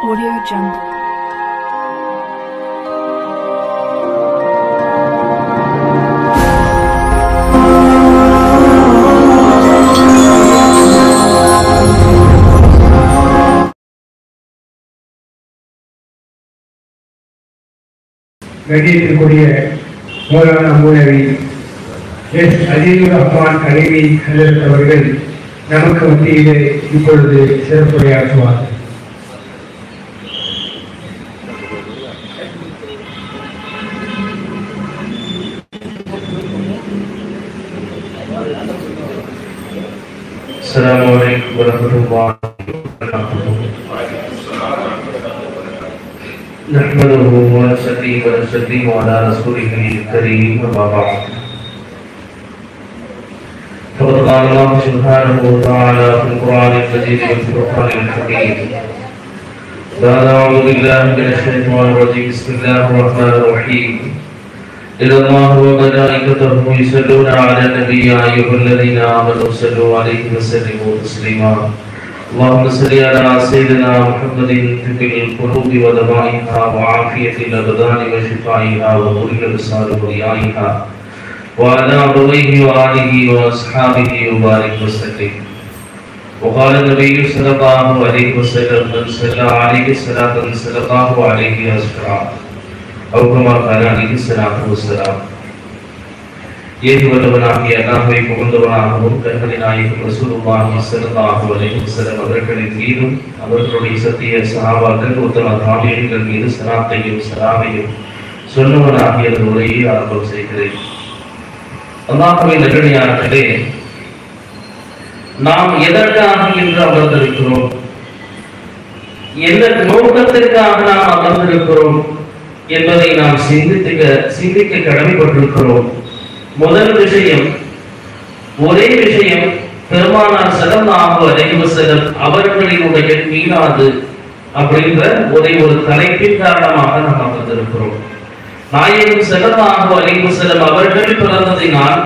Audio Jungle. கண்ணியத்திற்குரிய Maulana மூலவி S அஜீதுர் Rahman Kaleemi ஹஜரத் அவர்கள் நமக்கு மத்தியிலே இப்பொழுது சிறப்புரையாற்றுவார். அஸ்ஸலாமு அலைக்கும் வரஹ்மத்துல்லாஹி வபரகாத்துஹு. நஹ்மதுஹு வ நுஸல்லிமு அலா ரசூலிஹில் கரீம் அம்மா பஅத். فقد قال الله سبحانه وتعالى في القرآن المجيد والفرقان الحميد بعد أعوذ بالله من الشيطان الرجيم بسم الله الرحمن الرحيم إن الله وملائكته يصلون على النبي يا أيها الذين آمنوا صلوا عليه وسلموا تسليما اللهم صل على سيدنا محمد طب القلوب ودوائها وعافية الأبدان وشفائها ونور الأبصار وضيائها وعلى أبويه وآله وأصحابه وبارك وسلم. وقال النبي صلى الله عليه وسلم من صلى عليه صلاة صلى الله عليه أسرع أو كما قال عليه الصلاة والسلام. ஏகவல்லவனாகிய அல்லாஹ்வை புகழ்ந்தவனாகவும் கண்மணி நாயகம் ரசூலுல்லாஹி ஸல்லல்லாஹு அலைஹி வஸல்லம் அவர்களின் மீதும் அவர்களுடைய சத்திய சஹாபாக்கள் உத்தம தாபியீன்கள் மீது ஸலாத்தையும் ஸலாமையும் சொன்னவனாகிய உரையை ஆரம்பம் செய்கிறேன். அல்லாஹ்வின் நல்லடியார்களே, நாம் எதற்காக இன்று அமர்ந்திருக்கிறோம், எந்த நோக்கத்திற்காக நாம் அமர்ந்திருக்கிறோம் என்பதை நாம் சிந்திக்க கடமைப்பட்டிருக்கிறோம். முதல் விஷயம், ஒரே விஷயம், பெருமானார் ஸல்லல்லாஹு அலைஹி வஸல்லம் அவர்களினுடைய மீலாது அப்படின்ற ஒரே ஒரு தலைப்பின் காரணமாக நாம் அமர்ந்திருக்கிறோம். நாயகம் ஸல்லல்லாஹு அலைஹி வஸல்லம் அவர்கள் பிறந்ததினால்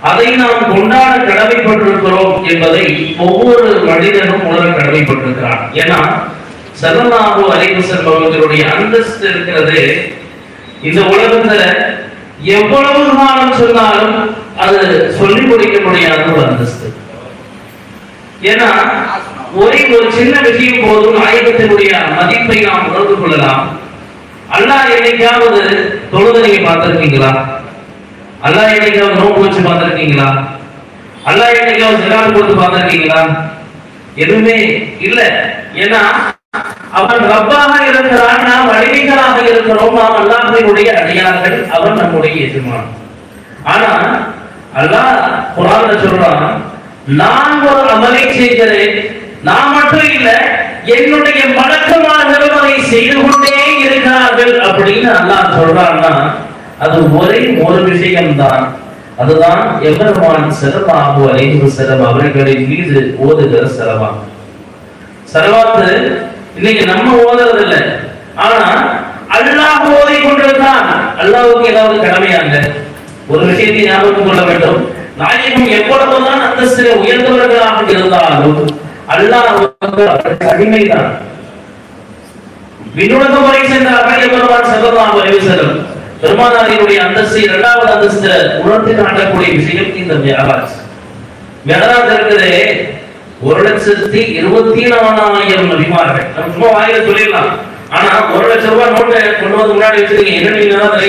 அதை நாம் கொண்டாட கடமைப்பட்டிருக்கிறோம் என்பதை ஒவ்வொரு மனிதனும் உணர கடமைப்பட்டிருக்கிறார். ஏன்னா ஸல்லல்லாஹு அலைஹி வஸல்லம் அவர்களுடைய அந்தஸ்து இருக்கிறது இந்த உலகத்துல எவ்வளவு காலம் சொன்னாலும் அது சொல்லி முடிக்க முடியாத ஒரு அந்தஸ்து. ஏன்னா ஒரு சின்ன விஷயம் போதும் நாயகத்தினுடைய மதிப்பை நாம் உணர்ந்து கொள்ளலாம். அல்லாஹ் என்னைக்காவது தொழுது நீங்க பார்த்திருக்கீங்களா? அல்லாஹ் என்னைக்காவது நோன்பு வச்சு பார்த்திருக்கீங்களா? அல்லாஹ் என்னைக்காவது ஜகாத் கொடுத்து பார்த்திருக்கீங்களா? எதுவுமே இல்ல. ஏன்னா அவன் ரப்பாக இருக்கிறான், நாம் அடிமைகளாக இருக்கிறோம், நாம் அல்லாஹ்வினுடைய அடியார்கள், அவன் நம்முடைய எஜமான். ஆனா அல்லாஹ் குர்ஆன்ல சொல்றான், நான் ஒரு அமலை செய்கிறேன், நான் மட்டும் இல்ல என்னுடைய மலக்குமார்களும் அதை செய்து கொண்டே இருக்கிறார்கள் அப்படின்னு அல்லாஹ் சொல்றான்னா அது ஒரே ஒரு விஷயம்தான். அதுதான் எம்பெருமான் ஸல்லல்லாஹு அலைஹி வஸல்லம் அவர்களின் மீது ஓதுகிற ஸலவாத். ஸலவாத் இன்னைக்கு நம்ம ஓதுறது இல்லை, ஆனா அல்லாஹ் ஓதி கொண்டிருக்கிறான். அல்லாஹ்வுக்கு ஏதாவது கடமையாங்க? ஒரு விஷயத்தை ஞாபகம் கொள்ள வேண்டும், நாயகம் எவ்வளவுதான் அந்தஸ்திலே உயர்ந்தவர்களாக இருந்தாலும் அல்லாஹ் அடிமைதான். விண்ணுலக வரை சென்றார்கள் எம்பெருமான் ஸல்லல்லாஹு அலைஹி வஸல்லம். பெருமானாரினுடைய அந்தஸ்தை இரண்டாவது அந்தஸ்தை உணர்த்தி காட்டக்கூடிய விஷயம் இந்த மிஅராஜ். மிஅராஜ் இருக்கிறதே 1,24,000 நபிமார்கள். நம்ம சும்மா வாயில சொல்லிடலாம், ஆனா 1 லட்சம் ரூபாய் நோட்டை கொண்டு வந்து முன்னாடி வச்சிருக்கீங்க, என்ன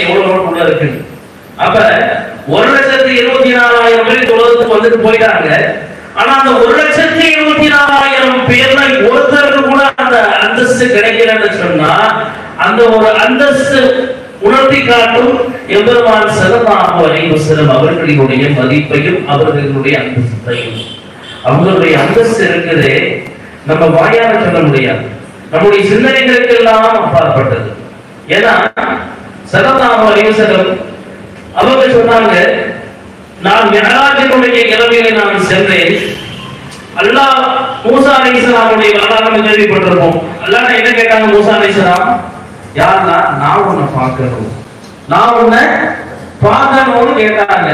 எவ்வளவு நோட் உள்ள இருக்கு. அப்ப 1,24,000 பேர் தொழுதுக்கு வந்துட்டு போயிட்டாங்க. ஆனா அந்த 1,24,000 பேர்ல ஒருத்தருக்கு கூட அந்த அந்தஸ்து கிடைக்கலன்னு சொன்னா அந்த ஒரு அந்தஸ்து உணர்த்தி காட்டும் எம்பெருமான் ஸல்லல்லாஹு அலைஹி வஸல்லம் அவர்களுடைய மதிப்பையும் அவர்களுடைய அந்தஸ்தையும். அவங்களுடைய அந்தஸ்து இருக்கிறதே நம்ம வாயால சொல்ல முடியாது, நம்முடைய சிந்தனைகளுக்கு எல்லாம் அப்பாற்பட்டது. ஏன்னா ஸல்லல்லாஹு அலைஹி வஸல்லம் அவங்க சொன்னாங்க, நான் மிஅராஜினுடைய இரவிலே நான் சென்றேன். அல்லாஹ் மூசா அலைஹிஸ்ஸலாமுடைய வரலாறு கேள்விப்பட்டிருப்போம். அல்லாஹ் என்ன கேட்டாங்க மூசா அலைஹிஸ்ஸலாம், யா அல்லாஹ் நான் உன்னை பார்க்கணும், நான் உன்னை பார்க்கணும்னு கேட்டாங்க.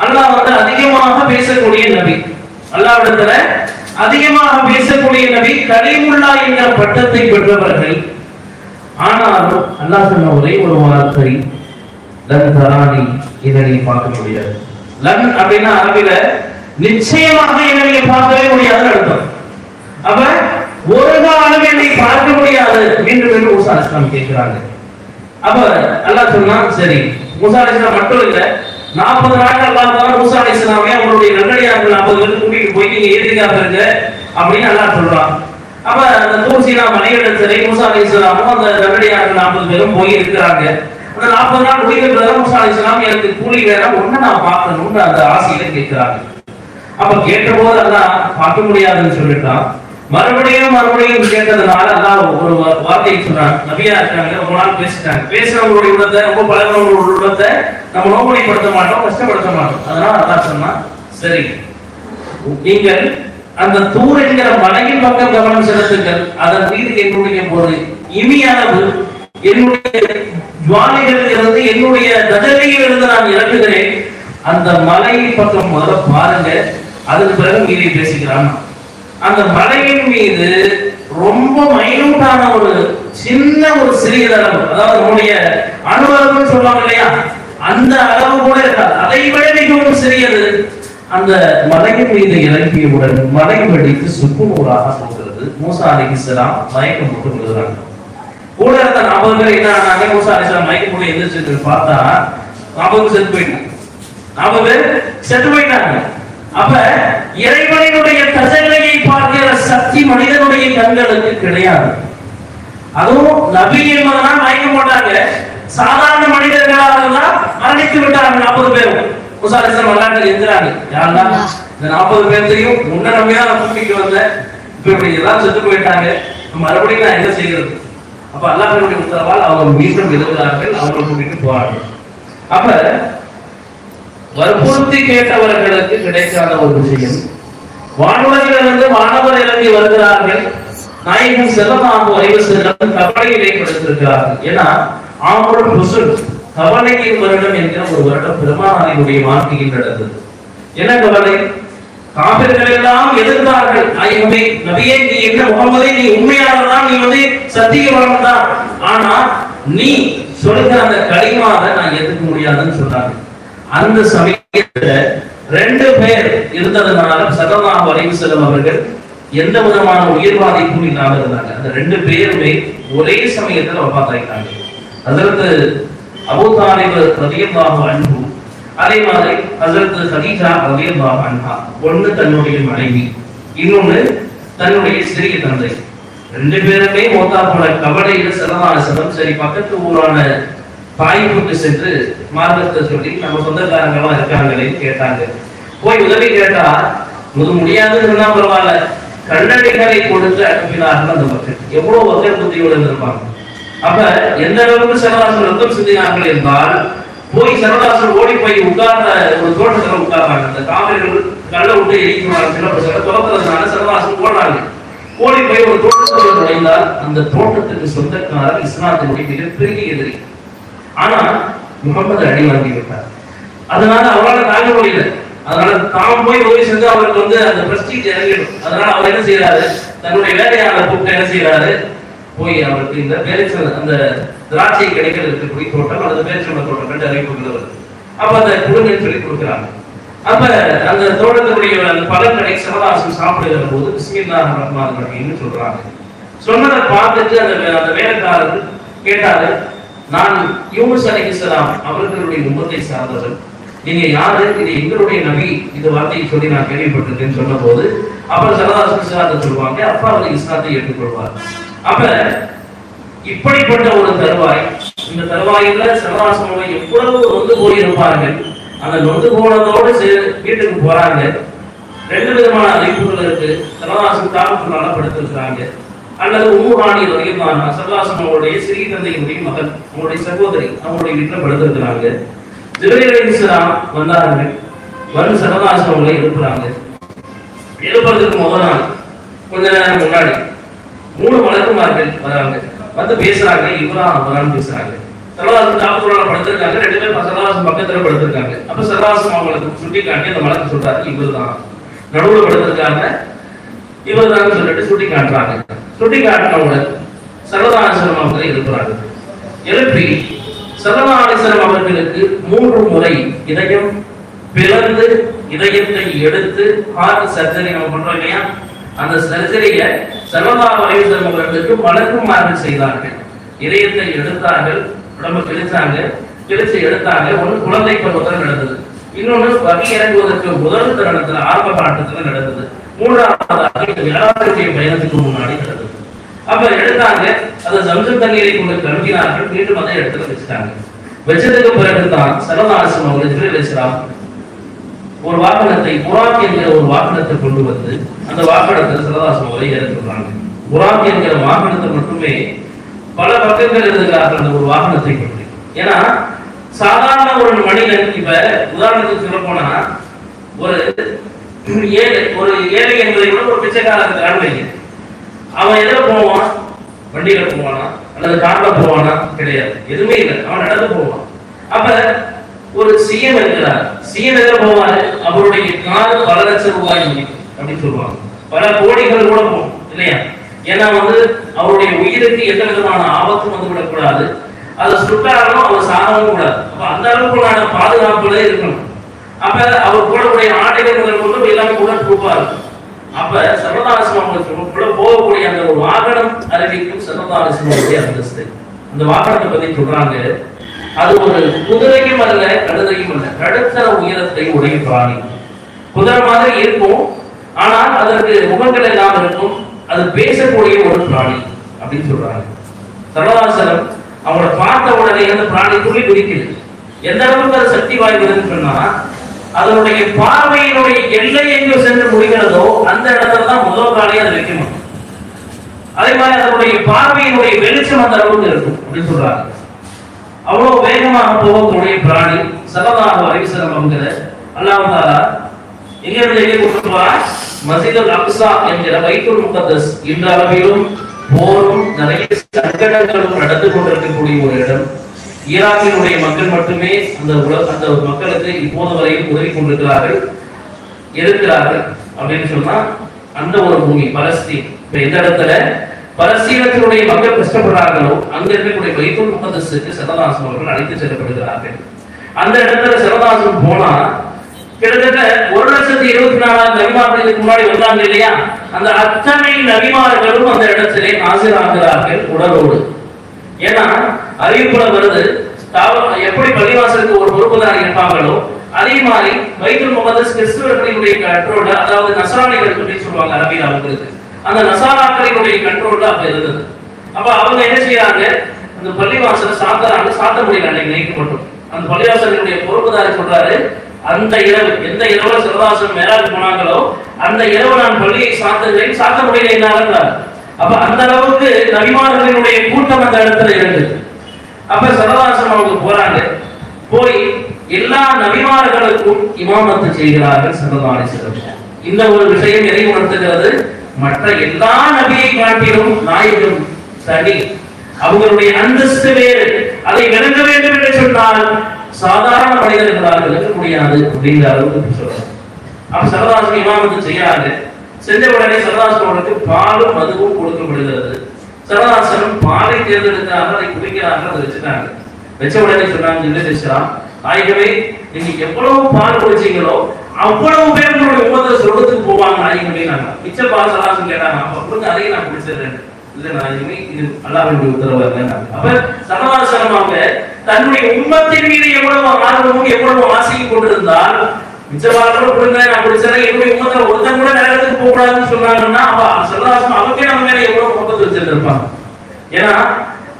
அல்லாஹ் அதிகமாக பேசக்கூடிய நபி. அல்லாஹ்விடத்துல அதிகமாக பேசக்கூடிய நபி கலீமுல்லா என்ற பட்டத்தை பெற்றவர்கள். ஆனாலும் அல்லாஹ் சொன்ன ஒரே ஒரு வார்த்தை, லன் தரானி, இதை நீ பார்க்க முடியாது. லன் அப்படின்னா அரபில நிச்சயமாக இதை நீங்க பார்க்கவே முடியாதுன்னு அர்த்தம். அப்ப ஒரு காலம் என்னை பார்க்க முடியாது மீண்டும் மீண்டும் மூசா அலைஹிஸ்ஸலாம் கேட்கிறாங்க. அப்ப அல்லாஹ் சொன்னா சரி, மூசா அலைஹிஸ்ஸலாம் மட்டும் இல்ல, 40 நாட்கள் அல்லாஹ் தஆலா மூசா அலைஹிஸ்ஸலாமை அவருடைய நல்லடியார்கள் 40 பேர் கூட்டிட்டு போய் நீங்க ஏத்திக்காக இருங்க அப்படின்னு அல்லாஹ் சொல்றான். அப்ப அந்த தூர் சீனா மலையிடத்திலே மூசா அலைஹிஸ்ஸலாமும் அந்த நல்லடியார்கள் 40 பேரும் போய் இருக்கிறாங்க. அந்த 40 நாள் முடிந்த பிறகு மூசா அலைஹிஸ்ஸலாம் எனக்கு கூலி வேணும், ஒண்ணு நான் பார்க்கணும்னு அந்த ஆசையில கேட்கிறாங்க. அப்ப கேட்டபோது அல்லாஹ் பார்க்க முடியாதுன்னு சொல்லிட்டான். மறுபடியும் கேட்டதுனால அல்லாஹ் ஒரு வார்த்தையை சொன்னான். நபியா இருக்காங்க, ரொம்ப நாள் பேசிட்டாங்க, பேசுறவங்களுடைய உள்ளத்தை, ரொம்ப பழகிறவங்களுடைய உள்ளத்தை நம்ம நோம்படிப்படுத்த மாட்டோம், கஷ்டப்படுத்த மாட்டோம். அதனால அல்லாஹ் சொன்னா சரி, நீங்கள் அந்த தூர் என்கிற மலையின் பக்கம் கவனம் செலுத்துங்கள், அதன் மீது என்னுடைய ஒரு இமியளவு என்னுடைய ஜுவாலைகளில் இருந்து என்னுடைய தஜலையில் இருந்து நான் இறக்குகிறேன், அந்த மலையின் பக்கம் முதல்ல பாருங்க, அதுக்கு பிறகு மீறி பேசிக்கிறான். அந்த மலையின் மீது ரொம்ப மைனூட்டான ஒரு சின்ன ஒரு சிறிய அளவு, அதாவது நம்முடைய அணுவளவுன்னு சொல்லுவாங்க இல்லையா, அந்த அளவு கூட இருக்காது, அதை விட மிகவும் சிறியது. அந்த மலையின் மீது இறங்கியவுடன் மலை வெடித்து சுக்குநூறாக போகிறது. மூசா அலைஹிஸ்ஸலாம் மயக்கம் போட்டு விழுகிறாங்க. கூட இருந்த 40 பேர் என்ன ஆனாங்க, மூசா அலைஹிஸ்ஸலாம் மயக்கம் போட்டு எந்திரிச்சு பார்த்தா 40 செத்து போயிட்டாங்க. 40 பேர் செத்து போயிட்டாங்க. அப்ப இறைவனுடைய தஜல்லியை பார்க்கிற சக்தி மனிதனுடைய கண்களுக்கு கிடையாது. அதுவும் நபி என்பதனால் மயக்க மாட்டாங்க, சாதாரண மனிதர்களாக இருந்தால் மரணித்து விட்டாங்க 40 பேரும். மூசா அலைஹிஸ்ஸலாம் வரலாற்று எந்திராங்க, யாரெல்லாம் இந்த 40 பேர்த்தையும் முன்ன நம்பிதான் கூட்டிட்டு வந்தேன், இப்ப இப்படி எல்லாம் செத்து போயிட்டாங்க, மறுபடியும் நான் என்ன செய்கிறது? அப்ப அல்லாஹ்வுடைய உத்தரவால் அவங்க மீண்டும் எழுதுகிறார்கள், அவங்களை கூட்டிட்டு போறாங்க. அப்ப வற்புறுத்தி கேட்டவர்களுக்கு கிடைக்காத ஒரு விஷயம், வானுலகிலிருந்து வானவர் இறங்கி வருகிறார்கள், நாயகம் ஸல்லல்லாஹு அலைஹி வஸல்லம் கவலையை கொடுத்திருக்கிறார்கள். ஏன்னா ஆமுல் ஹுஸ்ன் கவலையின் வருடம் என்கிற ஒரு வருடம் பெருமானாரினுடைய வாழ்க்கையில் நடந்தது. என்ன கவலை? காபிர்கள் எல்லாம் எதிர்த்தார்கள், நாயகமே நபியே, நீ என்ன முகமதே, நீ உண்மையாளர் தான், நீ சத்தியவான் தான், ஆனா நீ சொல்லுகிற அந்த கலிமாவை நான் ஏத்துக்க முடியாதுன்னு சொன்னாங்க. அந்த சமயத்துல 2 பேர் இருந்ததுனால ஸல்லல்லாஹு அலைஹி வஸல்லம் அவர்கள் எந்த விதமான உயிர் பாதிப்பும் இல்லாம இருந்தாங்க. அந்த 2 பேருமே ஒரே சமயத்துல வஃபாத்தாயிட்டாங்க. ஹஜ்ரத் அபூ தாலிப் ரலியல்லாஹு அன்ஹு, அதே மாதிரி ஹஜ்ரத் கதீஜா ரலியல்லாஹு அன்ஹா, ஒன்னு தன்னுடைய மனைவி, இன்னொன்னு தன்னுடைய சிறிய தந்தை. 2 பேருமே மௌத்தா போன கவலையில ஸல்லல்லாஹு அலைஹி வஸல்லம் சரி பக்கத்து ஊரான தாயிப்புக்கு சென்று மார்க்கத்தை சொல்லி நம்ம சொந்தக்காரங்களா இருக்காங்களேன்னு கேட்டாங்க. போய் உதவி கேட்டா முடியாதுன்னு சொன்னா பரவாயில்ல, கண்ணடிகளை கொடுத்து அனுப்பினார்கள் அந்த மக்கள். எவ்வளவு மக்கள் புத்தியோடு இருந்திருப்பாங்க. அப்ப எந்த அளவுக்கு சரதாசன் ரத்தம் சிந்தினார்கள் என்றால், போய் சரதாசன் ஓடி போய் உட்கார்ந்த ஒரு தோட்டத்துல உட்கார்றாங்க. அந்த காவிரிகள் கல்ல விட்டு எரிக்கிறாங்க, துறக்கிறதுனால சரதாசன் ஓடுறாங்க. ஓடி போய் ஒரு தோட்டத்தில் நுழைந்தால் அந்த தோட்டத்துக்கு சொந்தக்காரர் இஸ்லாத்தினுடைய மிகப்பெரிய எதிரி. ஆனா முகமது அடி வாங்கி விட்டார். அதனால அவரால் தாங்க முடியல. அதனால தாம் போய் உதவி செஞ்சு அவருக்கு அந்த பிரஸ்டீஜ் இறங்கிடும். அதனால அவர் என்ன செய்யறாரு, தன்னுடைய வேலையாளர் கூப்பிட்டு என்ன செய்யறாரு, போய் அவருக்கு இந்த பேரிச்சம், அந்த திராட்சை கிடைக்கிறது இருக்கக்கூடிய தோட்டம் அல்லது பேரிச்சம்பழ தோட்டம் கண்டு அறிவிப்புகிறது. அப்ப அந்த குடும்பம் சொல்லி கொடுக்குறாங்க. அப்ப அந்த தோட்டத்தினுடைய அந்த பழங்களை ஸல்லல்லாஹு சாப்பிடுகிற போது பிஸ்மில்லாஹிர் ரஹ்மானிர் ரஹீம்னு சொல்றாங்க. சொன்னதை பார்த்துட்டு அந்த வேலைக்காரர் கேட்டாரு, நான் யூனுஸ் அலைஹிஸ்ஸலாம் அவர்களுடைய உம்மத்தை சார்ந்தவர், நீங்க யாரு, இது எங்களுடைய நபி, இந்த வார்த்தையை சொல்லி நான் கேள்விப்பட்டிருக்கேன்னு சொன்ன போது அப்புறம் ஸல்லல்லாஹு சொல்லுவாங்க, அப்பா அவர் இஸ்லாத்தை ஏற்றுக்கொள்வார். அப்ப இப்படிப்பட்ட ஒரு தருவாய், இந்த தருவாயில ஸல்லல்லாஹு எவ்வளவு நொந்து போயிருப்பார்கள். அந்த நொந்து போனதோடு வீட்டுக்கு போறாங்க. 2 விதமான அறிவிப்புகள் இருக்கு. ஸல்லல்லாஹு தாபத்துனால படுத்திருக்கிறாங்க, அல்லது உம்முஹானி ரலியல்லாஹு அன்ஹா ஸல்லல்லாஹு அவருடைய சிறிய தந்தையினுடைய மகள், அவருடைய சகோதரி, அவருடைய வீட்டுல படுத்திருக்கிறாங்க. ஜிப்ரீல் அலைஹிஸ்ஸலாம் வந்தார்கள். வந்து ஸல்லல்லாஹு அவங்களை எழுப்புறாங்க. எழுப்புறதுக்கு முதல் நாள் கொஞ்ச நேரம் முன்னாடி 3 மலக்குமார்கள் வராங்க. வந்து பேசுறாங்க, இவரான் அவரான் பேசுறாங்க. ஸல்லல்லாஹு தாபத்துனால படுத்திருக்காங்க. 2 பேர் ஸல்லல்லாஹு பக்கத்துல படுத்திருக்காங்க. அப்ப ஸல்லல்லாஹு அவங்களுக்கு சுட்டி காட்டி அந்த மலக்கு சொல்றாரு, இவர்தான் நடுவுல படுத்திருக்காங்க. இவர் தான் சொல்லிட்டு சுட்டி காட்டுறாங்க. சுட்டி காட்டினவுடன் சர்வதாசனம் அவர்களை எழுப்புறாங்க. எழுப்பி சர்வதாசனம் அவர்களுக்கு 3 முறை இதயம் பிளந்து இதயத்தை எடுத்து ஹார்ட் சர்ஜரி நம்ம பண்றோம் இல்லையா, அந்த சர்ஜரிய சர்வதாசனம் அவர்களுக்கு மலக்குமாறு செய்தார்கள். இதயத்தை எடுத்தார்கள், உடம்பு கிழிச்சாங்க, கிழிச்சு எடுத்தாங்க. ஒன்று குழந்தை பருவத்தில் நடந்தது, இன்னொன்று வகை இறங்குவதற்கு முதல் தருணத்துல ஆரம்ப காலத்துல நடந்தது, மூன்றாவது ஏழாவது பயணத்துக்கு முன்னாடி நடந்தது. அப்ப எடுத்தாங்க, அதை ஜம்சம் தண்ணீரை கொண்டு கழுவினார்கள், மீண்டும் அதை இடத்துல வச்சுட்டாங்க. வச்சதுக்கு பிறகுதான் சர்வதாசனம் அவர்கள் ஒரு வாகனத்தை புராக் என்கிற ஒரு வாகனத்தை கொண்டு வந்து அந்த வாகனத்தில் சர்வதாசனம் அவரை ஏற்றுறாங்க. புராக் என்கிற வாகனத்தை மட்டுமே பல பக்கங்கள் எழுதுகிறார்கள் அந்த ஒரு வாகனத்தை கொண்டு. ஏன்னா சாதாரண ஒரு மனிதன், இப்ப உதாரணத்துக்கு சொல்ல போனா ஒரு ஏழை என்பதை விட ஒரு பிச்சைக்காரருக்கு அனுமதி, அவன் எதிர போவான், வண்டியில போவானா அல்லது கார்ல போவானா? கிடையாது, எதுவுமே இல்லை, அவன் நடந்து போவான். அப்ப ஒரு சிஎம் இருக்கிறார், சிஎம் எதிர போவாரு, அவருடைய கார் பல லட்சம் ரூபாய் அப்படின்னு சொல்லுவாங்க, பல கோடிகள் கூட போகும் இல்லையா? ஏன்னா அவருடைய உயிருக்கு எந்த விதமான ஆபத்தும் வந்துவிடக்கூடாது, அதை சுட்டாலும் அவர் சாதவும் கூடாது. அப்ப அந்த அளவுக்குள்ளான பாதுகாப்புல இருக்கணும். அப்ப அவர் போடக்கூடிய ஆடைகள் முதல் கொண்டு எல்லாமே கூட கொடுப்பாரு. அப்ப சர்வதாசனம் கூட போகக்கூடிய அந்த ஒரு வாகனம் அறிவிக்கும் சர்வதாசனுடைய அந்தஸ்து. அந்த வாகனத்தை பத்தி சொல்றாங்க, அது ஒரு குதிரையும் அல்ல கழுதையும் அல்ல, நடுத்தர உயரத்தை உடைய பிராணி. குதிரை மாதிரி இருக்கும், ஆனால் அதற்கு முகங்கள் எல்லாம் இருக்கும், அது பேசக்கூடிய ஒரு பிராணி அப்படின்னு சொல்றாங்க. சர்வதாசனம் அவங்கள பார்த்த உடனே அந்த பிராணி துள்ளி குதிக்குது. எந்த அளவுக்கு அது சக்தி வாய்ந்ததுன்னு சொன்னா, அதனுடைய பார்வையினுடைய எல்லை எங்கு சென்று முடிகிறதோ அந்த இடத்துல தான் முதல் காலையை அதை வைக்கணும். அதே மாதிரி அதனுடைய பார்வையினுடைய வெளிச்சம் அந்த அளவுக்கு இருக்கும் அப்படின்னு சொல்றாங்க. அவ்வளவு வேகமாக போகக்கூடிய பிராணி சல்லல்லாஹு அலைஹி வஸல்லம் அவங்க அல்லாஹ் தஆலா எங்கிருந்து எழுதி கொடுத்துருவார், மஸ்ஜிதுல் அக்ஸா என்கிற பைத்துல் முகத்தஸ் இன்ற அளவிலும் போரும் நிறைய சங்கடங்களும் நடந்து கொண்டிருக்கக்கூடிய ஒரு இடம். ஈராக்கினுடைய மக்கள் மட்டுமே அந்த மக்களுக்கு இப்போது வரையும் உதவி கொண்டிருக்கிறார்கள் அப்படின்னு சொன்னா அந்த ஒரு பூமி பலஸ்தீன். இப்ப எந்த இடத்துல பலஸ்தீனத்தினுடைய மக்கள் கஷ்டப்படுறாங்களோ அங்க இருக்கக்கூடிய பைத்துல் முகத்தஸுக்கு சர்வதாசனம் அவர்கள் அழைத்து செல்லப்படுகிறார்கள். அந்த இடத்துல சர்வதாசனம் போனா கிட்டத்தட்ட 1,24,000 நபிமார்களுக்கு முன்னாடி வந்தாங்க இல்லையா, அந்த அத்தனை நபிமார்களும் அந்த இடத்திலே ஆஜராகிறார்கள் உடலோடு. ஏன்னா அறிவிப்புல வருது, எப்படி பள்ளிவாசலுக்கு ஒரு பொறுப்புதாரி இருப்பாங்களோ அதே மாதிரி பைத்துல் முகத்தஸ் கிறிஸ்தவர்களுடைய கண்ட்ரோல்ல, அதாவது நசராணிகளுக்கு அப்படின்னு சொல்லுவாங்க அரபியில் அவங்களுக்கு, அந்த நசாராக்களினுடைய கண்ட்ரோல்ல அப்ப இருந்தது. அப்ப அவங்க என்ன செய்யறாங்க, அந்த பள்ளிவாசலை சாத்துறாங்க, சாத்த முடியல அன்னைக்கு நைட்டு மட்டும். அந்த பள்ளிவாசலுடைய பொறுப்புதாரி சொல்றாரு, அந்த இரவு எந்த இரவுல சர்வதாசனம் மேலாக போனாங்களோ அந்த இரவு நான் பள்ளியை சாத்துகிறேன், சாத்த முடியல என்னால. அப்ப அந்த அளவுக்கு நபிமார்களினுடைய கூட்டம் அந்த இடத்துல இருந்தது. அப்ப சர்வதாசனம் அவங்க போறாங்க, போய் எல்லா நபிமார்களுக்கும் இமாமத்து செய்கிறார்கள் ஸல்லல்லாஹு அலைஹி வஸல்லம். இந்த ஒரு விஷயம் எதை உணர்த்துகிறது, மற்ற எல்லா நபியை காட்டிலும் நாயகம் தனி, அவங்களுடைய அந்தஸ்து வேறு. அதை விளங்க வேண்டும் என்று சொன்னால் சாதாரண மனிதர்களால் விளக்க முடியாது அப்படிங்கிற அளவுக்கு சொல்றாங்க. அப்ப சர்வதாசனம் இமாமத்து செய்யறாங்க. செஞ்ச உடனே சர்வதாசனோருக்கு பாலும் மதுவும் கொடுக்கப்படுகிறது. சர்வதாசனம் பாலை தேர்ந்தெடுக்கிறாங்க, அதை குடிக்கிறாங்க, அதை வச்சுட்டாங்க. வச்ச உடனே சொன்னாங்க, நாயகமே நீங்க எவ்வளவு பால் குடிச்சீங்களோ அவ்வளவு பேர் உங்களுடைய உம்மத்துல சொல்றதுக்கு போவாங்க நாயகமே. நாங்க மிச்ச பால் சர்வதாசனம் கேட்டாங்க, அப்ப கொடுங்க, அதையும் நான் குடிச்சிடுறேன். இல்ல நாயகமே, இது அல்லாஹ்வுடைய உத்தரவு. அப்ப சர்வதாசனம் அவங்க தன்னுடைய உம்மத்தின் மீது எவ்வளவு ஆர்வமும் எவ்வளவு ஆசையும் கொண்டிருந்தால் மிச்சவாரோட கொடுங்க, நான் குடிச்சிடறேன், என்னுடைய உம்மத்துல ஒருத்தன் கூட நரகத்துக்கு போக கூடாதுன்னு சொன்னாங்கன்னா அவ சர்வதாசனம் அவங்களே நம்ம மேல எவ்வளவு முகத்தை வச்சிருந்திருப்பாங்க. ஏன்னா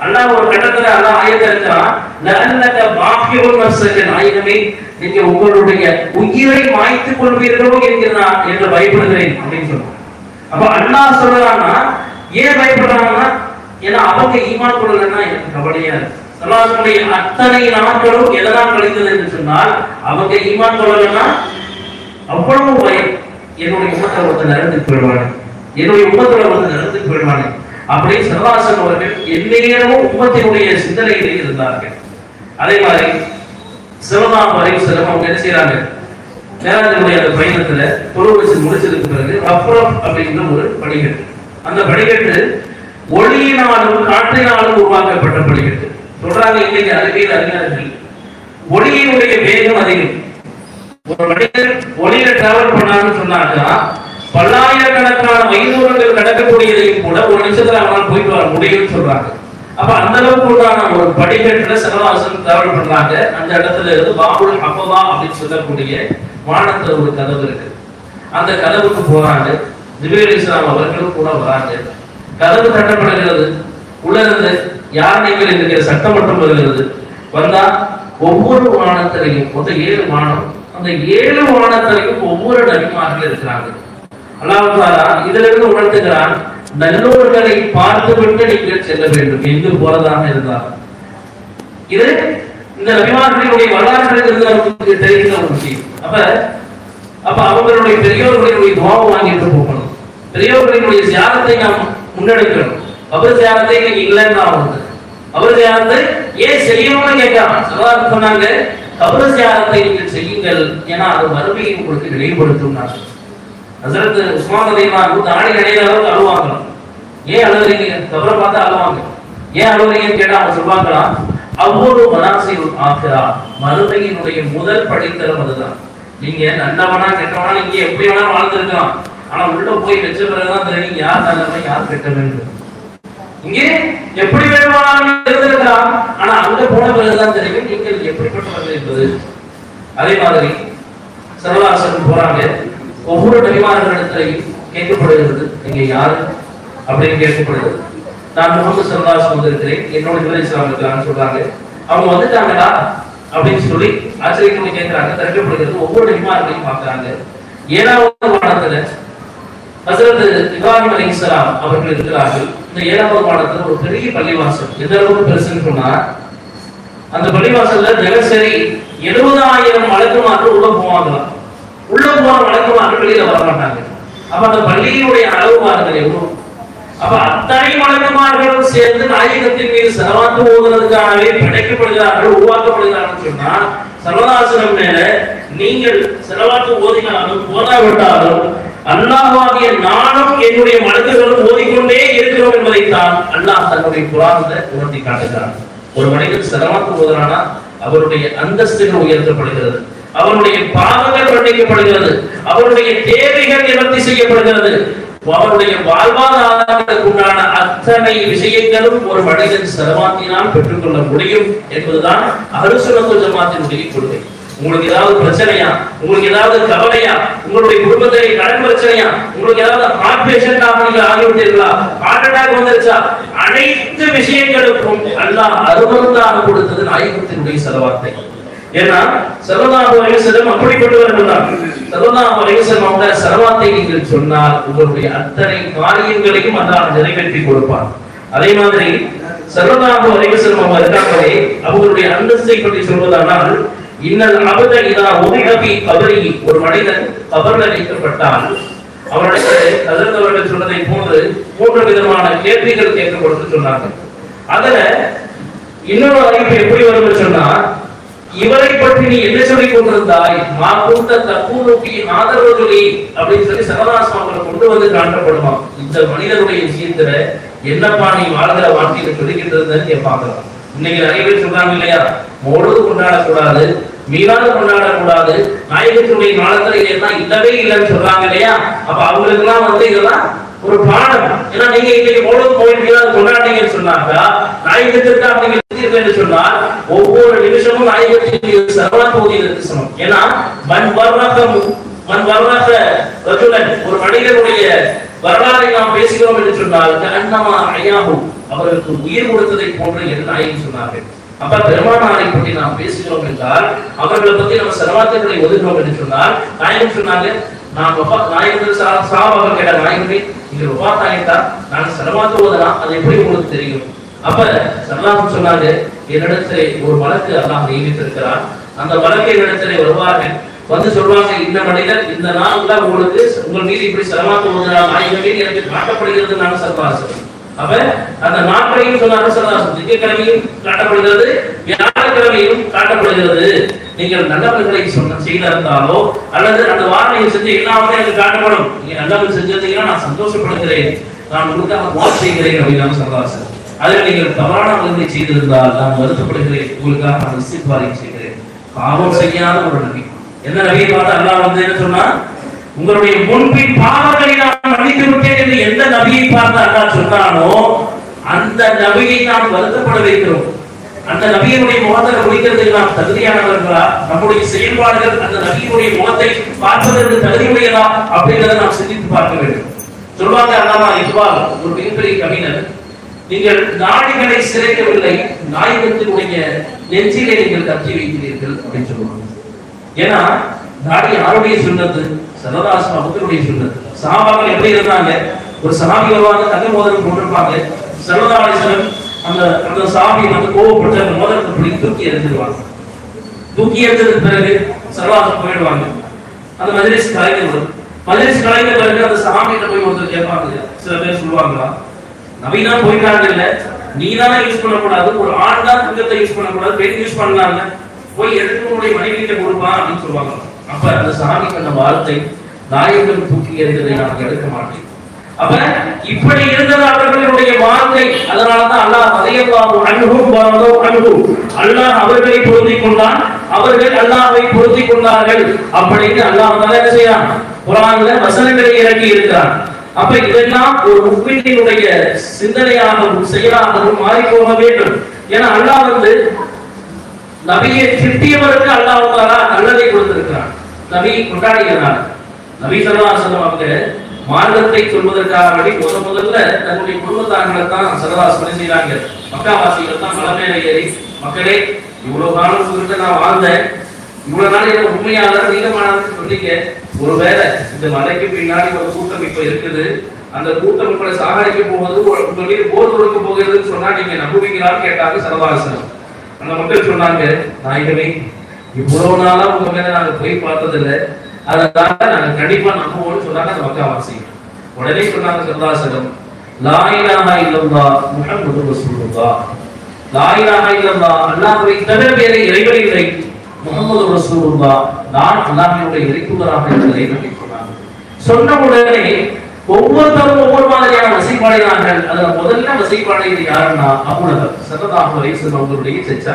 அல்லாஹ் ஒரு கட்டத்துல அல்லாஹ் ஆயத்தை இருக்கிறான், லஅல்லக பாஹிருன் நஃப்ஸக, நாயகமே நீங்க உங்களுடைய உயிரை மாய்த்துக் கொள்வீர்களோ என்கிறான் என்று பயப்படுகிறேன் அப்படின்னு சொல்றான். அப்ப அல்லாஹ் சொல்றான்னா ஏன் பயப்படுறாங்கன்னா, ஏன்னா அவங்க ஈமான் கொள்ளலன்னா எனக்கு கவலையா இருக்கு. சர்வதாசனுடைய அத்தனை நாட்களும் எதனால் கழிந்தது என்று சொன்னால் அவங்க ஈமான் கொள்ளலன்னா அவ்வளவு பயம், என்னுடைய உம்மத்துல ஒருத்தர் நடந்துட்டு போயிடுவானே, என்னுடைய உம்மத்துல ஒருத்தர் நடந்துட்டு போயிடுவானே அப்படின்னு சர்வதாசன் அவர்கள் எந்நேரமும் உம்மத்தினுடைய சிந்தனையிலே இருந்தார்கள். அதே மாதிரி ஸல்லல்லாஹு அலைஹி வஸல்லம் அவங்க என்ன செய்யறாங்க, மேலாண்மையுடைய அந்த பயணத்துல தொழில் வச்சு முடிச்சதுக்கு பிறகு ரஃப்ரப் அப்படிங்கிற ஒரு படிக்கட்டு. அந்த படிக்கட்டு ஒளியினாலும் காற்றினாலும் உருவாக்கப்பட்ட படிக்கட்டு. சொல்றாங்க இன்னைக்கு அறிஞர்கள் ஒளியினுடைய வேகம் அதிகம். ஒரு மனிதர் ஒளியில டிராவல் பண்ணான்னு சொன்னாக்கா பல்லாயிரக்கணக்கான மைதூரங்கள் கடக்கக்கூடியதையும் கூட ஒரு நிமிஷத்துல அவனால் போயிட்டு வர முடியும்னு சொல்றாங்க. அப்ப அந்த அளவுக்கு உண்டான ஒரு படிக்கட்டுல சரவாசன் டிராவல் பண்றாங்க. அந்த இடத்துல இருந்து பாபுல் ஹஃபதா அப்படின்னு சொல்லக்கூடிய வானத்துல ஒரு கதவு இருக்கு. அந்த கதவுக்கு போறாங்க. ஜிப்ரீல் அலைஹிஸ்ஸலாம் அவர்களும் கூட வராங்க. கதவு தட்டப்படுகிறது. உள்ள இருந்து யார் நீங்கள் இருக்கிற சட்டம் மட்டும் வருகிறது. வந்தா ஒவ்வொரு வானத்திலையும் மொத்தம் 7 வானம். அந்த 7 வானத்திலையும் ஒவ்வொரு நபிமார்கள் இருக்கிறாங்க. அல்லாஹ் தஆலா இதுல இருந்து உணர்த்துகிறான், நல்லோர்களை பார்த்துவிட்டு நீங்கள் செல்ல வேண்டும் எங்கு போறதாக இருந்தால். இது இந்த நபிமார்களுடைய வரலாறுகளில் இருந்து நமக்கு தெரிகிற ஒரு விஷயம். அப்ப அவங்களுடைய பெரியோர்களுடைய துஆவை வாங்கிட்டு போகணும். பெரியோர்களுடைய தியாகத்தை நாம் முன்னெடுக்கணும். அவர் தியாகத்தை இன்னைக்கு இல்லைன்னு ஆகுது. அவர் தியாகத்தை ஏன் செய்யணும்னு கேட்கலாம். சவால் சொன்னாங்க, அவர் தியாகத்தை நீங்கள் செய்யுங்கள், ஏன்னா அது மறுமையை உங்களுக்கு நினைவுபடுத்தும். ஹஸரத் உஸ்மான் ரலியல்லாஹு அன்ஹு தாடி நடையிற அளவுக்கு அழுவாங்க. ஏன் அழுகுறீங்க? கபரை பார்த்தா அழுவாங்க. ஏன் அழுகுறீங்கன்னு கேட்டா அவங்க சொல்வாங்களா, அவ்வொரு மனாசில் ஆகிரா, மறுமையினுடைய முதல் படித்தரம் அதுதான். நீங்க நல்லவனா கெட்டவனா நீங்க எப்படி வேணா வாழ்ந்துருக்கலாம். ஆனா உள்ள போய் வச்ச பிறகுதான் தெரியும் யார் நல்லவன் யார் கெட்டவன். இங்கே எப்படி வேணுமானாலும் இருந்திருக்கலாம். ஆனா அங்க போன பிறகுதான் தெரியும் நீங்கள் எப்படிப்பட்டவர்கள் என்பது. அதே மாதிரி சரவாசன் போறாங்க. ஒவ்வொரு நபிமார்களிடத்திலையும் கேட்கப்படுகிறது, நீங்க யாரு அப்படின்னு கேட்கப்படுகிறது. நான் முகமது ஸல்லல்லாஹு வந்திருக்கிறேன், என்னோட ஜிப்ரீல் அலைஹிஸ்ஸலாம் இருக்காங்கன்னு சொல்றாங்க. அவங்க வந்துட்டாங்களா அப்படின்னு சொல்லி ஆச்சரியத்தோடு கேட்கிறாங்க. திறக்கப்படுகிறது. ஒவ்வொரு நபிமார்களையும் பார்க்கறாங்க. 7வது வானத்துல ஹஸரத் இப்ராஹிம் அலைஹிஸ்ஸலாம் அவர்கள் இருக்கிறார்கள். இந்த 7வது வானத்துல ஒரு பெரிய பள்ளிவாசல். எந்த அளவுக்கு பெருசுன்னு சொன்னா, அந்த பள்ளிவாசல்ல தினசரி 70,000 மலக்குமார்கள் உள்ள போவாங்களாம். உள்ள போற மலக்குமார்கள் வெளியில வர மாட்டாங்க. அப்ப அந்த பள்ளியினுடைய அளவு பாருங்கள் எவ்வளவு. அப்ப அத்தனை மலக்குமார்களும் சேர்ந்து நாயகத்தின் மீது ஸலவாத் ஓதுறதுக்காகவே படைக்கப்படுகிறார்கள், உருவாக்கப்படுகிறார்கள் சொன்னா, ஸல்லல்லாஹு மேல நீங்கள் ஸலவாத் ஓதினாலும் ஓதாவிட்டாலும் அல்லாஹ்வாகிய நானும் என்னுடைய மலக்குகளும் ஓதிக்கொண்டே இருக்கிறோம் என்பதைத்தான் அல்லாஹ் தன்னுடைய குர்ஆன்ல உணர்த்தி காட்டுகிறார். ஒரு மனிதன் ஸலவாத் ஓதுறானா அவருடைய அந்தஸ்துகள் உயர்த்தப்படுகிறது, அவருடைய பாவங்கள் மன்னிக்கப்படுகிறது, அவருடைய தேவைகள் நிவர்த்தி செய்யப்படுகிறது, அவருடைய வாழ்வாதாரங்களுக்கு உண்டான அத்தனை விஷயங்களும் ஒரு மனிதன் ஸலவாத்தினால் பெற்றுக்கொள்ள முடியும் என்பதுதான் அஹ்லுஸ் சுன்னத் வல் ஜமாஅத்தினுடைய கொள்கை. உங்களுக்கு ஏதாவது பிரச்சனையா, உங்களுக்கு ஏதாவது கவலையா, உங்களுடைய குடும்பத்திலே கடன் பிரச்சனையா, உங்களுக்கு ஏதாவது ஹார்ட் பேஷண்டாக நீங்கள் ஆகிவிட்டீர்களா, ஹார்ட் அட்டாக் வந்துருச்சா, அனைத்து விஷயங்களுக்கும் அல்லாஹ் அருமருந்தாக கொடுத்தது நாயகத்தினுடைய ஸலவாத்தை. ஏன்னா ஸல்லல்லாஹு அலைஹி வஸல்லம் அப்படிப்பட்டவர்கள் தான். ஸல்லல்லாஹு அலைஹி வஸல்லம் அவங்க ஸலவாத்தை நீங்கள் சொன்னால் உங்களுடைய அத்தனை காரியங்களையும் அல்லாஹ் நிறைவேற்றி கொடுப்பார். அதே மாதிரி ஸல்லல்லாஹு அலைஹி வஸல்லம் அவங்க இருக்காங்களே, அவங்களுடைய அந்தஸ்தை பற்றி சொல்வதானால், இன்னல் அபத இதா உதிஹ ஃபீ கபரி, ஒரு மனிதன் கபர்ல வைக்கப்பட்டால் அவருடைய ஹஸரத் அவர்கள் சொன்னதை போன்று 3 விதமான கேள்விகள் கேட்கப்படும்னு சொன்னாங்க. அதுல இன்னொரு அறிவிப்பு எப்படி வரும்னு சொன்னா, இவரை பற்றி நீ என்ன சொல்லிக் கொண்டிருந்தாய், மாகுந்த தக்கூனுபி ஆதரவுகளி அப்படின்னு சொல்லி ஸல்லல்லாஹு அவங்களை கொண்டு வந்து காட்டப்படுமா. இந்த மனிதனுடைய விஷயத்துல என்னப்பா நீ வாழ்கிற வாழ்க்கையில சொல்லிக்கிட்டு கேட்பாங்க. இன்னைக்கு நிறைய பேர் சொல்றாங்க இல்லையா, மௌலூது கொண்டாடக்கூடாது, மீலாது கொண்டாடக்கூடாது, நாயகத்தினுடைய காலத்துல இதெல்லாம் இல்லவே இல்லைன்னு சொல்றாங்க இல்லையா. அப்ப அவங்களுக்கு எல்லாம் இதெல்லாம் ஒரு பாடம். ஏன்னா நீங்க இன்னைக்கு மௌலூது கோயில் மீலாது கொண்டாடுறீங்கன்னு சொன்னாக்கா, நாயகத்திற்காக நீங்க என்று சொன்னால் ஒவ்வொரு நிமிஷமும் நாயகத்தின் ஸலவாத் ஓதியதற்கு சமம். ஏன்னா ஒரு மனிதனுடைய வரலாறை நாம் பேசுகிறோம் என்று சொன்னால் அவர்களுக்கு உயிர் கொடுத்ததை போன்று என்று நாயகன் சொன்னார்கள். அப்ப பெருமானாரை பற்றி நாம் பேசுகிறோம் என்றால், அவர்களை பற்றி நம்ம ஸலவாத்துகளை ஒதுக்கிறோம் என்று சொன்னால், நாயகன் சொன்னாங்க, நான் நாயகன் சஹாபாக்கள் கேட்ட, நாயகமே நீங்கள் வஃபாத் ஆயிட்டா நான் ஸலவாத் ஓதலாம், அது எப்படி உங்களுக்கு தெரியும்? அப்ப ஸல்லல்லாஹு சொன்னாங்க, என்னிடத்திலே ஒரு மலக்கு அல்லாஹ் நியமித்திருக்கிறார், அந்த மலக்கு என்னிடத்திலே வருவார்கள், வந்து சொல்வாங்க, இந்த மனிதர் இந்த நாள்ல உங்களுக்கு உங்கள் மீது இப்படி ஸலவாத் ஓதுறார், நாயகமே எனக்கு காட்டப்படுகிறது. நான் ஸல்லல்லாஹு அப்ப அந்த நாட்களையும் சொன்னார் சரதாசன். திங்கட்கிழமையும் காட்டப்படுகிறது, வியாழக்கிழமையும் காட்டப்படுகிறது. நீங்கள் நல்லவர்களை செய்திருந்தாலோ அல்லது அந்த வாரணையை செஞ்ச எல்லாமே எனக்கு காட்டப்படும். நீங்க நல்லவர்கள் செஞ்சிருந்தீங்கன்னா நான் சந்தோஷப்படுகிறேன், நான் உங்களுக்காக வாக்கு செய்கிறேன் அப்படின்னு சரதாசன். அதில் நீங்கள் தவறான வழிகளை செய்திருந்தால் நான் வருத்தப்படுகிறேன், உங்களுக்காக நான் இஸ்திக்பார் செய்கிறேன். பாவம் செய்யாத ஒரு நபி. என்ன நபியை பார்த்து அல்லாஹ் வந்து என்ன சொன்னா, உங்களுடைய முன்பின் பாவங்களை நான் மன்னித்து விட்டேன் என்று எந்த நபியை பார்த்து அல்லாஹ் சொன்னானோ அந்த நபியை நாம் வருத்தப்பட வைக்கிறோம். அந்த நபியினுடைய முகத்தை குடிக்கிறதுக்கு நாம் தகுதியானவர்களா? நம்முடைய செயல்பாடுகள் அந்த நபியினுடைய முகத்தை பார்ப்பதற்கு தகுதியுடையதா அப்படிங்கிறத நாம் சிந்தித்து பார்க்க வேண்டும். சொல்வாங்க அல்லாமா இக்பால், ஒரு மிகப்பெரிய கவிஞர், நீங்கள் நாடிகளை சிறைக்கவில்லை, நாயகத்தினுடைய நெஞ்சிலே நீங்கள் கட்டி வைக்கிறீர்கள் அப்படின்னு சொல்லுவாங்க. ஏன்னா நாடி யாருடைய சுன்னத்து? சரதாசன் அவர்களுடைய சுன்னத்து. சஹாபாக்கள் எப்படி இருந்தாங்க? ஒரு சஹாபி வருவாங்க, தங்க மோதிரம் போட்டிருப்பாங்க. ஸல்லல்லாஹு அலைஹி வஸல்லம் அந்த சஹாபி வந்து கோவப்பட்டு அந்த மோதிரத்தை பிடித்து தூக்கி எறிஞ்சிருவாங்க. தூக்கி எறிஞ்சதுக்கு பிறகு சரதாசன் போயிடுவாங்க. அந்த மஜ்லிஸ் கலைஞர் வரும். மஜ்லிஸ் கலைஞர் பிறகு அந்த சஹாபிகிட்ட போய் ஒருத்தர் கேட்பாங்க. சில பேர் சொல்லுவாங்களா, நபினா போயிட்டாங்க இல்ல, நீ தானே யூஸ் பண்ணக்கூடாது, ஒரு ஆண் தான் தங்கத்தை யூஸ் பண்ணக்கூடாது, பெண் யூஸ் பண்ணலாம்ல, போய் எடுத்துடைய மனைவியிட்ட கொடுப்பான் அப்படின்னு சொல்லுவாங்க. அப்ப அந்த சாமி சொன்ன வார்த்தை, நாயகன் தூக்கி எறிந்ததை நான் எடுக்க மாட்டேன். அப்ப இப்படி இருந்தது அவர்களுடைய வாழ்க்கை. அதனாலதான் அல்லாஹ் ரலியல்லாஹு அன்ஹும் வரது அன்ஹு, அல்லாஹ் அவர்களை பொருந்திக் கொண்டான், அவர்கள் அல்லாஹ்வை பொருந்திக் கொண்டார்கள் அப்படின்னு அல்லாஹ் தஆலா என்ன செய்றான்? குர்ஆன்ல வசனங்களை இறக்கி இருக்கிறான். அப்ப இதெல்லாம் ஒரு முஃமினினுடைய சிந்தனையாகவும் செயலாகவும் மாறி போக வேண்டும். ஏன்னா அல்லாஹ் வந்து நபியை திட்டியவருக்கு அல்லாஹ் தஆலா நல்லதை கொடுத்திருக்கிறான். நபி கொண்டாடுகிறார். நபி ஸல்லல்லாஹு அலைஹி வஸல்லம் அவங்க மார்க்கத்தை சொல்வதற்காக முதல்ல தன்னுடைய குடும்பத்தார்களை தான் சரதாசனை செய்றாங்க. மக்காவாசிகள் தான் மலை மேல ஏறி, மக்களே இவ்வளவு காலம் உங்ககிட்ட நான் வாழ்ந்தேன், இவ்வளவு நாள் எனக்கு உண்மையாளர் நீளமானதுன்னு சொன்னீங்க, ஒருவேளை இந்த மலைக்கு பின்னாடி ஒரு கூட்டம் இப்ப இருக்குது, அந்த கூட்டம் உங்களை சாகடிக்க போவது உங்களுடைய போர் கொடுக்க போகிறதுன்னு சொன்னா நீங்க நம்புவீங்களான்னு கேட்டாங்க சரதாசனம். அந்த மக்கள் சொன்னாங்க, நாயகமே இவ்வளவு நாளா உங்க மேல நாங்க போய் பார்த்ததில்லை, அதனால நாங்க கண்டிப்பா நம்புவோம்னு சொன்னாங்க அந்த மக்காவாசி. உடனே சொன்னாங்க சரதாசனம், லா இலாஹா இல்லல்லாஹ் முஹம்மதுர் ரசூலுல்லாஹ், லா இலாஹா இல்லல்லாஹ் அல்லாஹ்வை தவிர வேறு இறைவன் இல்லை, முஹம்மதுர் ரசூலுல்லாஹ் நான் அல்லாஹ்வினுடைய இறைத்தூதராக இருக்கிறேன் சொன்னாங்க. சொன்ன உடனே ஒவ்வொருத்தரும் ஒவ்வொரு மாதிரியான வசைப்பாடையார்கள். அதுல முதல்ல வசைப்பாடைகள் யாருன்னா அபூலஹப், ஸல்லல்லாஹு அலைஹி வஸல்லம் அவர்களுடைய செச்சா.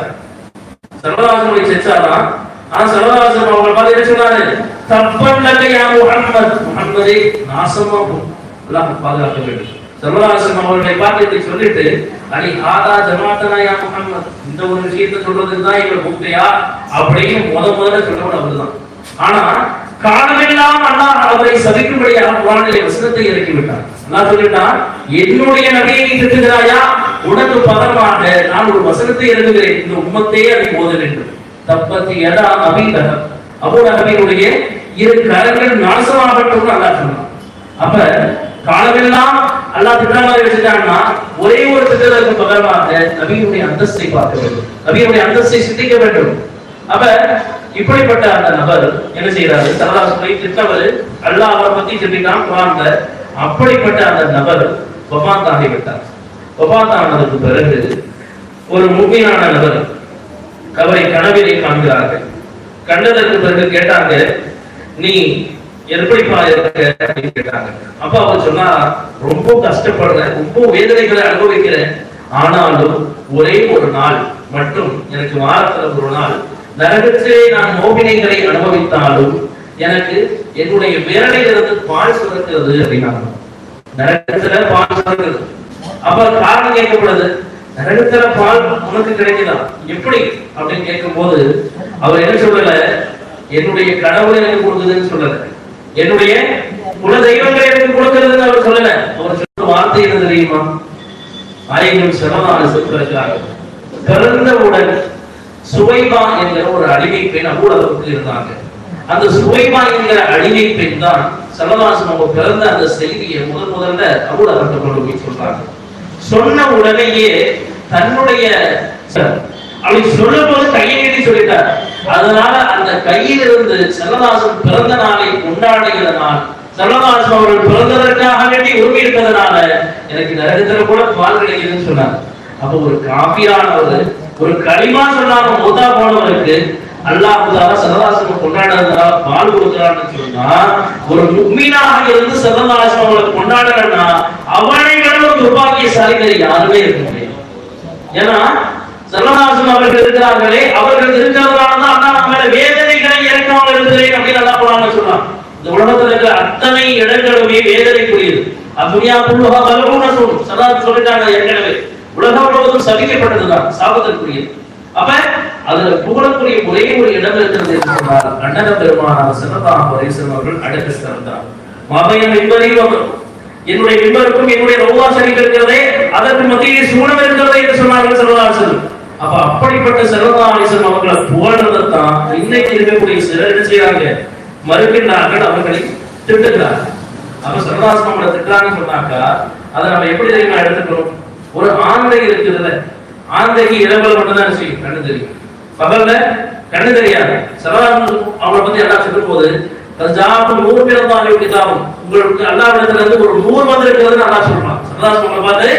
ஸல்லல்லாஹு செச்சாதான். ஆனா ஸல்லல்லாஹு அவங்க பார்த்து என்ன சொன்னாரு? தப்பன் லக யா முஹம்மத், முஹம்மதே நாசமா போ, அல்லாஹ் பாதுகாக்க வேண்டும். ஸல்லல்லாஹு அவர்களை பார்த்து இப்படி சொல்லிட்டு, அலி ஹாதா ஜமாஅத்தனா யா முஹம்மத், இந்த ஒரு விஷயத்தை சொல்றதுக்கு தான் இவர் கூப்பிட்டியா அப்படின்னு முதல்ல சொன்னவர் அவர்தான். ஆனா காலமெல்லாம் அல்லாஹ் அவரை சபிக்கும்படியாக குர்ஆனிலே வசனத்தை இறக்கி விட்டார். அல்லாஹ் சொல்லிட்டான், என்னுடைய நபியை நீ திட்டுகிறாயா, உனக்கு பகரமாக நான் ஒரு வசனத்தை இறக்குகிறேன், இந்த உம்மத்தையே அதை ஓத வேண்டும். தப்பத்தி யதா அபீ லஹப், அபூ லஹபினுடைய இரு கரங்கள் நாசமாகட்டும்னு அல்லாஹ் சொன்னான். அப்ப காலமெல்லாம் அல்லாஹ் திட்டமாக வச்சுட்டான்னா ஒரே ஒரு திட்டத்திற்கு பகரமாக நபியினுடைய அந்தஸ்தை பார்க்க வேண்டும், நபியினுடைய அந்தஸ்தை சிந்திக்க வேண்டும். அப்ப இப்படிப்பட்ட அந்த நபர் என்ன செய்யறாரு? சரதாசனை திட்டவர் அல்லாஹ் அவரை பத்தி திட்டான் குர்ஆன்ல. அப்படிப்பட்ட அந்த நபர் வஃபாத் ஆகிவிட்டார். வஃபாத் ஆனதுக்கு பிறகு ஒரு முஃமினான நபர் அவரை கனவிலே காண்கிறார்கள். கண்டதற்கு பிறகு கேட்டாங்க, நீ எப்படிப்பா இருக்க அப்படின்னு கேட்டாங்க. அப்ப அவர் சொன்னா, ரொம்ப கஷ்டப்படுறேன், ரொம்ப வேதனைகளை அனுபவிக்கிறேன், ஆனாலும் ஒரே ஒரு நாள் மட்டும் எனக்கு வாரத்துல ஒரு நாள் நரகத்திலே நான் மோகினைகளை அனுபவித்தாலும் எனக்கு என்னுடைய விரலிலிருந்து பால் சுரக்கிறது அப்படின்னாங்க. நரகத்துல பால் சுரக்கிறது. அப்ப காரணம் கேட்கப்படுது, நரகத்துல பால் உனக்கு கிடைக்குதா எப்படி அப்படின்னு கேட்கும் போது அவர் என்ன சொல்லல, என்னுடைய கடவுள் எனக்கு கொடுக்குதுன்னு சொல்லல, என்னுடைய குல தெய்வங்களை எனக்கு கொடுக்கிறதுன்னு அவர் சொல்லல. அவர் சொன்ன வார்த்தை என்ன தெரியுமா? நாயகம் ஸல்லல்லாஹு அலைஹி வஸல்லம் பிறந்தவுடன் சுவைபா என்கிற ஒரு அடிமை பெண் அபூலஹபுக்கு இருந்தாங்க. அந்த சுவைபா என்கிற அடிமை பெண் தான் ஸல்லல்லாஹு அலைஹி வஸல்லம் பிறந்த அந்த செய்தியை முதல்ல அபூலஹபுக்கு கொண்டு போய் சொல்றாங்க. சொன்ன உடனேயே தன்னுடைய அப்படி சொல்லும் போது கையை நீட்டி சொல்லிட்டார். அதனால அந்த கையிலிருந்து ஸல்லல்லாஹு அலைஹி வஸல்லம் பிறந்த நாளை கொண்டாடுகிற நாள் ஸல்லல்லாஹு அலைஹி வஸல்லம் அவர்கள் பிறந்ததற்காக வேண்டி உரிமை இருக்கிறதுனால எனக்கு நரகத்துல கூட பால் கிடைக்குதுன்னு சொன்னார். அப்ப ஒரு காபிரானவர், ஒரு களிமா சொல்லாம மௌத்தா போனவருக்கு அல்லாஹ் தஆலா ஸல்லல்லாஹு அலைஹி வஸல்லம் கொண்டாடுறதா பால் கொடுக்கறான்னு சொன்னா, ஒரு முஃமினாக இருந்து ஸல்லல்லாஹு அலைஹி வஸல்லம் அவங்களை கொண்டாடுறனா அவனை விட ஒரு துர்பாக்கியசாலி வேற யாருமே இருக்க முடியாது. ஏன்னா ஸல்லல்லாஹு அலைஹி வஸல்லம் அவர்கள் இருக்கிறார்களே, அவர்கள் இருக்கிறதுனால தான் அல்லாஹ் நம்ம மேல வேதனைகளை இறக்காமல் இருக்கிறேன் அப்படின்னு அல்லாஹ் குர்ஆன்ல சொல்றான். இந்த உலகத்துல இருக்கிற அத்தனை இடங்களுமே வேதனைக்குரியது. அத்துனியா குல்லுஹா மல்ஊன ஸல்லல்லாஹு சொல்லிட்டாங்க ஏற்கனவே. உலகம் முழுவதும் சபிக்கப்பட்டதுதான், சாபத்திற்குரியது. அப்ப அதுல புகழக்கூடிய ஒரே ஒரு இடம் இருக்கிறது என்று சொன்னால் அண்ணன பெருமானார் ஸல்லல்லாஹு அலைஹி வஸல்லம் அவர்கள் அடக்க ஸ்தலம். மாபையன் மிம்பரில் என்னுடைய மிம்பருக்கும் என்னுடைய ரௌலா ஷரீஃப் இருக்கிறதே, அதற்கு மத்தியில் சூனம் இருக்கிறதே என்று சொன்னார்கள் ஸல்லல்லாஹு அலைஹி வஸல்லம். அப்ப அப்படிப்பட்ட ஸல்லல்லாஹு அலைஹி வஸல்லம் அவர்களை புகழ்றதான் இன்னைக்கு இருக்கக்கூடிய சிலர் என்ன செய்யறாங்க, மறுக்கின்றார்கள், அவர்களை திட்டுகிறார்கள். அப்ப ஸல்லல்லாஹு அலைஹி வஸல்லம் திட்டுறாங்கன்னு சொன்னாக்கா அதை நம்ம எப்படி தெரியுமா எடுத்துக்கணும்? ஒரு ஆந்தை இருக்குதுல்ல, ஆந்தைக்கு இரவுல மட்டும்தான் செய்யும், கண்ணு தெரியும், பகல்ல கண்ணு தெரியாது. ஸல்லல்லாஹு அவங்களை பத்தி எல்லாம் சொல்லும் போது உங்களுக்கு அல்லாஹ்விடத்துல இருந்து ஒரு நூறு வந்திருக்கிறது அல்லாஹ் சொல்றான். ஸல்லல்லாஹு அலைஹி வஸல்லம் பார்த்து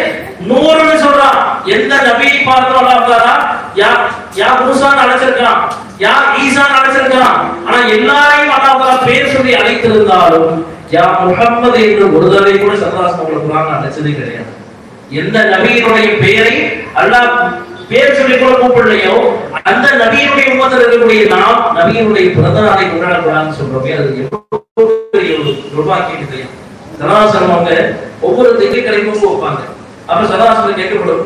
நூறுன்னு சொல்றான். எந்த நபியை பார்த்து அல்லாஹ் தஆலா யா மூசான்னு அழைச்சிருக்கான், யா ஈசான்னு அழைச்சிருக்கான். ஆனா எல்லாரையும் அல்லாஹ் தஆலா பேர் சொல்லி அழைத்திருந்தாலும் யா முஹம்மது என்று ஒரு தடவை கூட ஸல்லல்லாஹு அலைஹி வஸல்லம் குர்ஆன்ல அழைச்சதே கிடையாது. எந்த நபியினுடைய பெயரை அல்லாஹ் பேர் சொல்லி கூட கூப்பிடலையோ அந்த நபியினுடைய உம்மத்தில் இருக்கக்கூடிய நாம் நபியினுடைய பிறந்த நாளை கொண்டாடக்கூடாதுன்னு சொல்றோமே, அது எவ்வளவு பெரிய ஒரு துர்பாக்கியம் இல்லையா? ஸல்லல்லாஹு அலைஹி வஸல்லம் அவங்க ஒவ்வொரு திங்கட்கிழமையும் நோன்பு வைப்பாங்க. அப்ப ஸல்லல்லாஹு அலைஹி வஸல்லம் கேட்கப்படும்,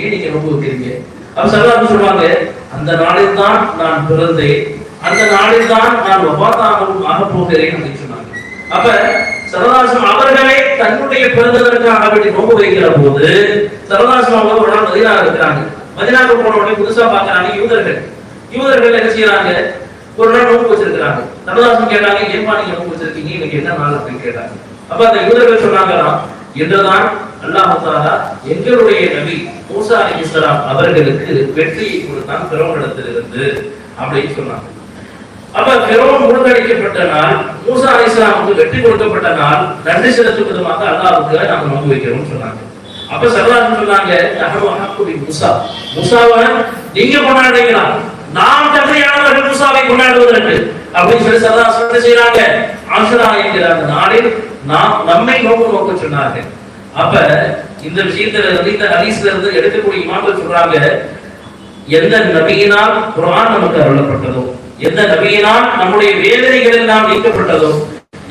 ஏன் நீங்க நோன்பு வைக்கிறீங்க? அப்ப ஸல்லல்லாஹு அலைஹி வஸல்லம் சொல்லுவாங்க, அந்த நாளில் தான் நான் பிறந்தேன், அந்த நாளில் தான் நான் வஃபாத்தாகவும் ஆகப் போகிறேன் அப்படின்னு சொன்னாங்க. அப்ப ஸல்லல்லாஹு அலைஹி வஸல்லம் அவர்களே தன்னுடைய பிறந்ததற்காக வேண்டி நோன்பு வைக்கிற போது ஸல்லல்லாஹு அலைஹி வஸல்லம் அவங்க ஒரு நாள் மதீனால இருக்கிறாங்க. மதீனாவுக்கு போன உடனே புதுசா பார்க்கறாங்க யூதர்கள் என்ன செய்யறாங்க, ஒரு நாள் நோன்பு வச்சிருக்காங்க. ஸல்லல்லாஹு அலைஹி வஸல்லம் கேட்டாங்க, ஏன்பா நீங்க நோன்பு வச்சிருக்கீங்க, இன்னைக்கு என்ன நாள் அப்படின்னு கேட்டாங்க. அப்ப அந்த யூதர்கள் சொன்னாங்களாம், இன்றுதான் அல்லாஹ் தஆலா எங்களுடைய நபி மூசா அலைஹிஸ்ஸலாம் அவர்களுக்கு வெற்றியை கொடுத்தான் ஃபிரௌனிடத்திலிருந்து அப்படின்னு சொன்னாங்க. அப்ப ஃபிரௌன் முழுங்கடிக்கப்பட்ட நாள், மூசா அலைஹிஸ்ஸலாமுக்கு வெற்றி கொடுக்கப்பட்ட நாள், நன்றி செலுத்தும் விதமாக அல்லாஹ்வுக்கு நாங்கள் நோன்பு வைக்கிறோம்னு சொன்னாங்க. அப்ப ஸல்லல்லாஹு அலைஹி வஸல்லம் சொன்னாங்க, நஹ்னு அஹக்கு பி மூசா, மூசாவை நீங்க கொண்டாடுறீங்களா, நாம் தகுதியானவர்கள் மூசாவை கொண்டாடுவதற்கு அப்படின்னு சொல்லி ஸல்லல்லாஹு அலைஹி வஸல்லம் செய்றாங்க. ஆஷுரா என்கிற அந்த நாளில் நம்மை நோக்க சொன்னார்கள். அப்ப இந்த விஷயத்துல இருந்து, இந்த ஹதீஸ்ல இருந்து எடுக்கக்கூடிய இமாம்கள் சொல்றாங்க, எந்த நபியினால் குர்ஆன் நமக்கு அருளப்பட்டதோ, எந்த நபியினால் நம்முடைய வேதனைகள் எல்லாம் நீக்கப்பட்டதோ,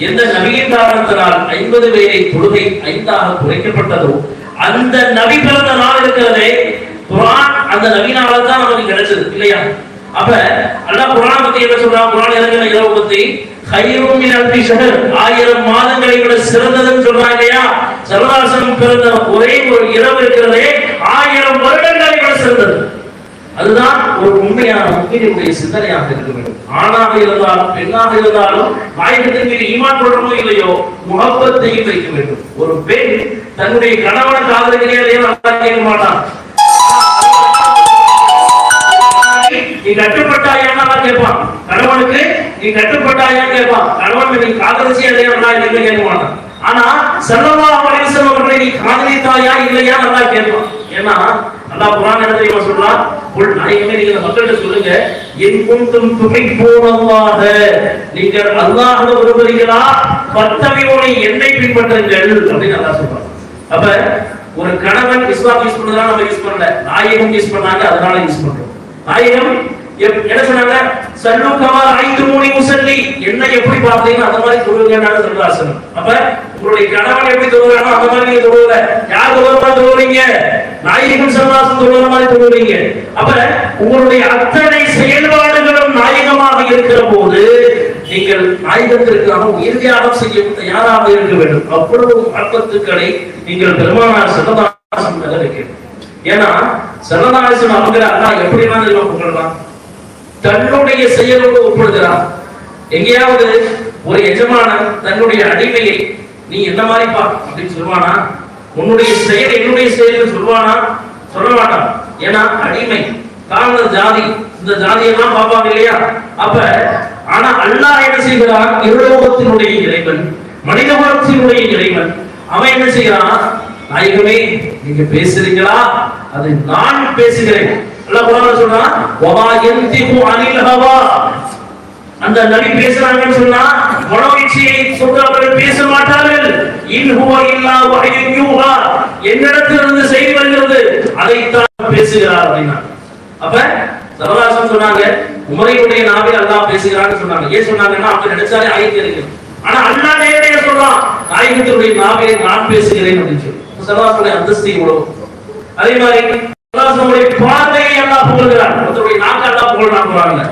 எந்த நபியின் காரணத்தினால் 50 வேளை தொழுகை 5ஆக குறைக்கப்பட்டதோ, அந்த நபி பிறந்த நாள் இருக்கிறதே குர்ஆன் அந்த நபியினால தான் நமக்கு கிடைச்சது இல்லையா? அப்ப அல்லாஹ் குர்ஆன் பத்தி என்ன சொல்றான்? குர்ஆன் இறங்கின இரவு பத்தி கைரும் மின் அல்ஃபி ஷஹர், 1000 மாதங்களை விட சிறந்ததுன்னு சொல்றாங்க இல்லையா? ஸல்லல்லாஹு அலைஹி வஸல்லம் பிறந்த ஒரே ஒரு இரவு இருக்கிறதே 1000 வருடங்களை விட சிறந்தது. அதுதான் ஒரு உண்மையான முஃமினுடைய சிந்தனையாக இருக்க வேண்டும். ஆணாக இருந்தாலும் பெண்ணாக இருந்தாலும் நாயகத்தின் மீது ஈமான் கொள்ளணுமோ இல்லையோ முஹப்பத்தையும் வைக்க வேண்டும். ஒரு பெண் தன்னுடைய கணவனை காதலிக்கிறேன் அல்லாஹ் கேட்க மாட்டான். நீ கட்டுப்பட்டாயான்னு அல்லாஹ் கேட்பான். கணவனுக்கு நீ கட்டுப்பட்டாயான்னு கேட்பான். கணவன் நீ காதலிச்சியா இல்லையா அல்லாஹ் கேட்க மாட்டான். ஆனா ஸல்லல்லாஹு அலைஹி வஸல்லம் அவர்களை நீ காதலித்தாயா இல்லையா அல்லாஹ் கேட்பான். ஏன்னா அல்லாஹ் குர்ஆன் என்ன தெரியுமா சொல்றான்? குல் நாயகமே நீங்க மக்கள்கிட்ட சொல்லுங்க, இன் குன்தும் துஹிப்பூனல்லாஹ, நீங்கள் அல்லாஹ்வை விரும்புறீங்களா, ஃபத்தபிஊனி, என்னை பின்பற்றுங்கள் அப்படின்னு அல்லாஹ் சொல்றான். அப்ப ஒரு கணவன் இஸ்லாம் யூஸ் பண்றதுனால நம்ம யூஸ் பண்ணல, நாயகம் யூஸ் பண்ணாங்க அதனால யூஸ் பண்றோம். நாயகம் என்ன சொன்னாங்க? சல்லு கமா ரஅய்துமூனி உஸல்லி, என்ன எப்படி பார்த்தீங்க அந்த மாதிரி தொழுங்கன்னு சொல்றாங்க. அப்ப உங்களுடைய கணவன் எப்படி தொழுறானோ அந்த மாதிரி நீங்க தொழுவல. யார் தொழுறமா தொழுறீங்க? நாயகம் ஸல்லல்லாஹு அலைஹி வஸல்லம் தொழுற மாதிரி தொழுறீங்க. அப்ப உங்களுடைய அத்தனை செயல்பாடுகளும் நாயகமாக இருக்கிற போது நீங்கள் நாயகத்திற்காக உயிர் தியாகம் செய்ய தயாராக இருக்க வேண்டும். அவ்வளவு அற்பத்துக்களை நீங்கள் பெருமானார் ஸல்லல்லாஹு அலைஹி வஸல்லம் மேல வைக்கணும். ஏன்னா ஸல்லல்லாஹு அலைஹி வஸல்லம் அவங்க அல்லாஹ் எப்படிலாம் புகழ்றான், தன்னுடைய செயலோடு ஒப்பிடுகிறான். எங்கேயாவது ஒரு எஜமானன் தன்னுடைய அடிமையை நீ என்ன மாதிரி பா அப்படின்னு சொல்லுவானா? உன்னுடைய செயல் என்னுடைய செயல் சொல்லுவானா? சொல்ல மாட்டான். ஏன்னா அடிமை காரண ஜாதி, இந்த ஜாதியெல்லாம் பார்ப்பாங்க இல்லையா? அப்ப ஆனா அல்லாஹ் என்ன செய்கிறான்? இருலோகத்தினுடைய இறைவன், மனித குலத்தினுடைய இறைவன் அவன் என்ன செய்யறான்? நாயகமே நீங்க பேசுறீங்களா? அதை நான் பேசுகிறேன். அல்லாஹ் குர்ஆன்ல சொல்றான், வமா யன்திகு அனில் ஹவா. அந்த நபி பேசுறாங்கன்னு சொன்னா மனோயிச்சையை சொல்றவர்கள் பேச மாட்டார்கள். இன் ஹுவ இல்லா வஹ்யுன் யூஹா. என்னிடத்திலிருந்து செய்தி வருகிறது, அதைத்தான் பேசுகிறார் அப்படின்னா. அப்ப சரவாசம் சொன்னாங்க உமரையுடைய நாவில் அல்லாஹ் பேசுகிறான்னு சொன்னாங்க. ஏன் சொன்னாங்கன்னா அவங்க நினைச்சாலே ஆயத்து இருக்கு. ஆனா அல்லாஹ் நேரடியாக சொல்றான், நாயகத்தினுடைய நாவிலே நான் பேசுகிறேன் அப்படின்னு சொல்லி. சரவாசுடைய அந்தஸ்து இவ்வளவு. அதே மாதிரி சரவாசுடைய பார்வையை அல்லாஹ் புகழ்கிறான். அவருடைய நாக்கு அல்லாஹ் புகழ்றான் குர்ஆன்ல.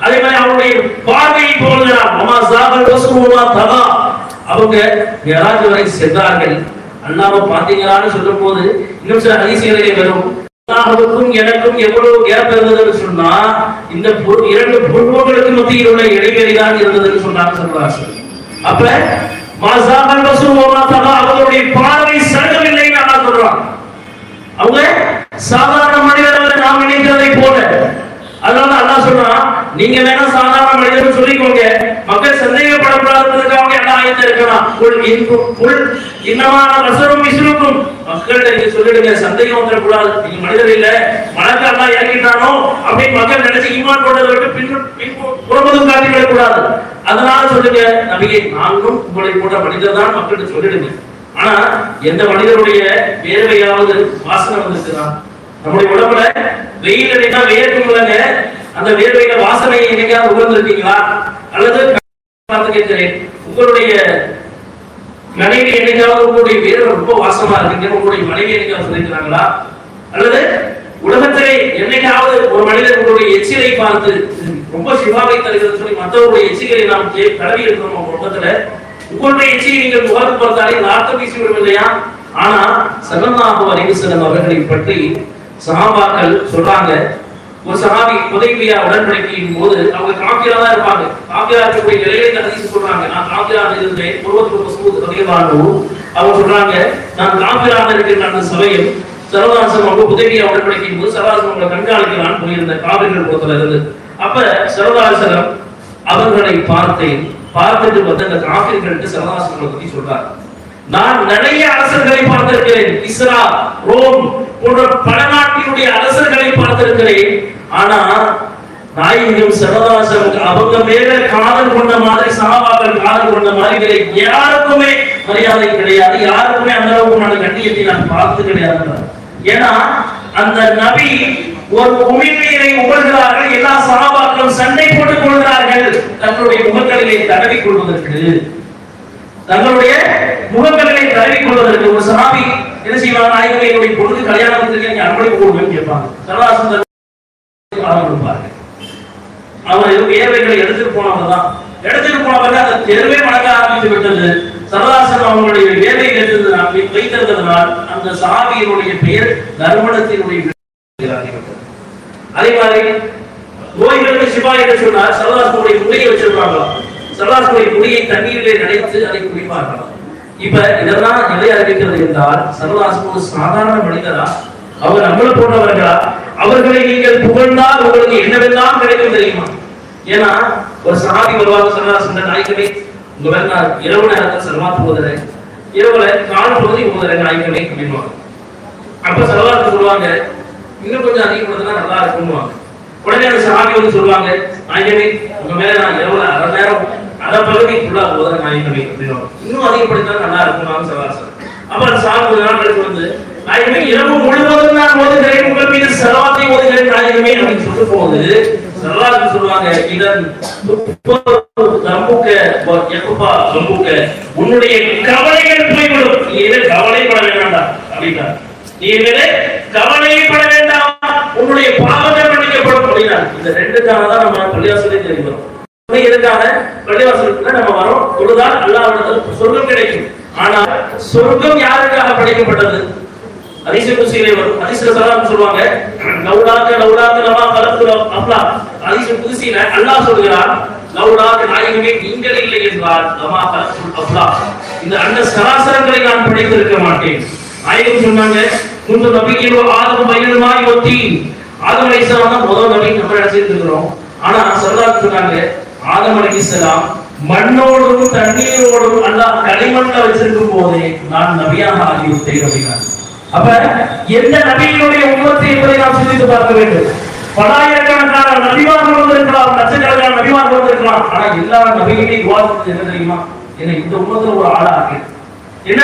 அதே மாதிரி அவருடைய பார்வையை புகழ்கிறான். வமா ஸாபல் வஸ்ருமா தகா. அவங்க மிராஜ் வரை சென்றார்கள். அல்லாஹ்வை பாத்தீங்களான்னு சொல்லும்போது இன்னும் சில ஹதீஸ்களிலே வரும், அல்லாஹ்வுக்கும் எனக்கும் எவ்வளவு கேப் இருந்ததுன்னு சொன்னா இந்த இரண்டு புருவங்களுக்கு மத்தியில் உள்ள இடைவெளி தான் இருந்ததுன்னு சொன்னாங்க சொல்றாங்க. அப்ப மாஸாபல் வஸ்ருமா தகா, அவருடைய பார்வை சடவில்லைன்னு அல்லாஹ் சொல்றான். அவங்க சாதாரண மனிதர்கள் நாம் நினைக்கிறதை போல. அதனால அல்லாஹ் சொல்றான், நீங்க வேணா சாதாரண மனிதர்கள் சொல்லிக்கோங்க, மக்கள் சந்தேகப்படக்கூடாதுன்றதுக்காக என்ன ஆயத்து இருக்கலாம். இன்னமான வசரும் விசுருக்கும், மக்கள்கிட்ட நீங்க சொல்லிடுங்க, சந்தேகம் வந்துடக்கூடாது, நீங்க மனிதர் இல்ல, மனக்கு அல்லாஹ் இறக்கிட்டானோ அப்படின்னு மக்கள் நினைச்சு ஈமான் கொண்டதை விட்டு புறமுதும் காட்டிவிடக் கூடாது. அதனால சொல்லுங்க நபியே, நானும் உங்களை போன்ற மனிதர் தான் மக்கள்கிட்ட சொல்லிடுங்க. ஆனா எந்த மனிதனுடைய வேர்வையாவது வாசனை வந்துருக்குதா? நம்முடைய உடம்புல வெயில் அடித்தா வேர்க்கும் இல்லைங்க, அந்த வேர்வையில வாசனையை என்னைக்காவது உணர்ந்திருக்கீங்களா? அல்லது பார்த்து கேட்கிறேன், உங்களுடைய மனைவி என்னைக்காவது உங்களுடைய வேர்வை ரொம்ப வாசமா இருக்குங்க உங்களுடைய மனைவி என்னைக்காவது சொல்லியிருக்கிறாங்களா? அல்லது உலகத்திலே என்னைக்காவது ஒரு மனிதர் உங்களுடைய எச்சிலை பார்த்து ரொம்ப சிவாவை தருகிறது சொல்லி மற்றவருடைய எச்சிகளை நாம் தடவி இருக்கிறோம் உங்க உலகத்துல? உங்களுடைய எச்சியை நீங்கள் முகத்து பார்த்தாலே நாட்டம் வீசிவிடும் இல்லையா? ஆனா ஸல்லல்லாஹு அலைஹி வஸல்லம் அவர்களை பற்றி சஹாபாக்கள் சொல்றாங்க, ஒரு சஹாபி ஹுதைபியா உடன்படிக்கையின் போது அவங்க காஃபிரா தான் இருப்பாங்க. காஃபிரா இருக்கக்கூடிய நிலையில இந்த ஹதீஸ் சொல்றாங்க, நான் காஃபிராக இருந்தேன். உர்வத்துல் மஸ்ஊத் ரலியல்லாஹு அன்ஹு அவங்க சொல்றாங்க, நான் காஃபிராக இருக்கிற அந்த சமயம் சரவாசம் அவங்க ஹுதைபியா உடன்படிக்கையின் போது சரவாசம் அவங்களை கண்காணிக்கலான்னு போயிருந்த காவிர்கள் புறத்துல இருந்து. அப்ப சரவாசம் அவர்களை பார்த்துட்டு வந்து அந்த காஃபிர்களுக்கு சரவாசங்களை பத்தி சொல்றாங்க, நான் நிறைய அரசர்களை பார்த்திருக்கிறேன், இஸ்ரா ரோம் போன்ற பல நாட்டினுடைய அரசர்களை பார்த்திருக்கிறேன். ஆனா நாயகம் சரவாசம் அவங்க மேல காதல் கொண்ட மாதிரி சஹாபாக்கள் காதல் கொண்ட மாதிரி யாருக்குமே மரியாதை கிடையாது, யாருக்குமே அந்த அளவுக்கு கண்ணியத்தை நான் பார்த்து கிடையாது. ஏன்னா அந்த நபி ஒரு உமிழ்நீரை உபழ்கிறார்கள், எல்லா சஹாபாக்களும் சண்டை போட்டுக் கொள்கிறார்கள் தங்களுடைய முகங்களிலே தடவி கொள்வதற்கு. தங்களுடைய முகங்களிலே தடவி கொள்வதற்கு ஒரு சஹாபி என்ன செய்வாங்க, நாயகமே என்னுடைய பொழுது கல்யாணத்துக்கு நீங்க அன்பளிப்பு கொடுங்கன்னு கேட்பாங்க. சரவாசம் கொடுப்பாங்க. அவர் வேர்வைகளை எடுத்துட்டு போனவர்தான். எடுத்துட்டு போனவர்கள் அந்த தெருவே வணங்க ஆரம்பித்து விட்டது. சரவாசம் அவங்களுடைய வேர்வை வைத்திருந்ததனால் அந்த சஹாபியினுடைய பெயர் நறுமணத்தினுடைய. அதே மாதிரி நோய்களுக்கு சிவா என்று சொன்னார், சரவாசனுடைய குடியை வச்சிருப்பாங்க. சரவாசனுடைய குடியை தண்ணீரிலே நனைத்து அதை குடிப்பார்கள். இப்ப இதெல்லாம் எதை அறிவிக்கிறது என்றால், சரவாசன் ஒரு சாதாரண மனிதரா? அவர் நம்மளை போன்றவர்களா? அவர்களை நீங்கள் புகழ்ந்தால் உங்களுக்கு என்னவெல்லாம் கிடைக்கும் தெரியுமா? ஏன்னா ஒரு சஹாபி வருவாங்க, சரவாசன் நாயகமே உங்க வேற நான் இரவு நேரத்தில் சரவாத்து போதுறேன், இரவுல கால் பகுதி போதுறேன் நாயகமே அப்படின்வாங்க. அப்ப சரவாத்து சொல்லுவாங்க, இன்னும் கொஞ்சம் அதிகப்படுத்தினா நல்லா இருக்கும்வாங்க. உடனே அந்த சஹாபி வந்து சொல்லுவாங்க, நாயகமே உங்க மேல நான் இரவுல அரை நேரம் அரை பகுதி ஃபுல்லா போதுறேன் நாயகமே அப்படின்வாங்க. இன்னும் அதிகப்படுத்தினா நல்லா இருக்கும்வாங்க சரவாசன். அப்ப அந்த சஹாபி ஒரு நாள் எடுத்து வந்து, நாயகமே இரவு முழுவதும் நான் ஓதுகிறேன், உங்கள் மீது சலவாத்தை ஓதுகிறேன் நாயகமே அப்படின்னு சொல்ல போது சரவாசன் சொல்லுவாங்க, இதன் உன்னுடைய கவலைகள் போய்விடும், நீ எதில் கவலைப்பட வேண்டாம் அப்படின்னா, நீ எதில் கவலைப்பட வேண்டாம், உன்னுடைய பாவங்கள் மன்னிக்கப்படும் அப்படின்னா. இந்த ரெண்டுக்காக தான் நம்ம பள்ளிவாசலே தெரியும். எதுக்காக பள்ளிவாசலுக்குள்ள நம்ம வரோம், தொழுதால் அல்லாஹ்விடத்தில் சொர்க்கம் கிடைக்கும். ஆனால் சொர்க்கம் யாருக்காக படைக்கப்பட்டது? ஹதீஸ் குத்ஸிலே வரும். ஹதீஸ்ல ஸல்லல்லாஹு சொல்வாங்க, லௌலாக லமா கலத்து அஃலா. ஹதீஸ் குத்ஸில அல்லாஹ் சொல்கிறான், லௌலாக நாயகமே நீங்கள் இல்லை என்றால் லமா கலத்து அஃலா, இந்த அந்த சராசரங்களை நான் படைத்திருக்க மாட்டேன். நாயகம் சொன்னாங்க, முன்பு நபியோ ஆதம் பையனுமாய் ஒத்தி. ஆதம் அலைஹிஸ்ஸலாம் தான் முதல் நபி நம்ம நினைச்சிட்டு இருக்கிறோம். ஆனா ஸல்லல்லாஹு சொன்னாங்க, ஆதம் அலைஹிஸ்ஸலாம் மண்ணோடும் தண்ணீரோடும் அல்லாஹ் களிமண்ண வச்சிருக்கும் போதே நான் நபியாக ஆகிவிட்டேன் அப்படின்னார். அப்ப எந்த நபியினுடைய உம்மத்தை என்பதை நாம் சிந்தித்து பார்க்க வேண்டும். பலாயிரக்கணக்கான நபிமார்கள் வந்திருக்கலாம், லட்சக்கணக்கான நபிமார்கள் வந்திருக்கலாம். ஆனா எல்லா நபியுமே துஆ செஞ்சது என்ன தெரியுமா? என்ன இந்த உம்மத்துல ஒரு ஆளா இருக்கு, என்ன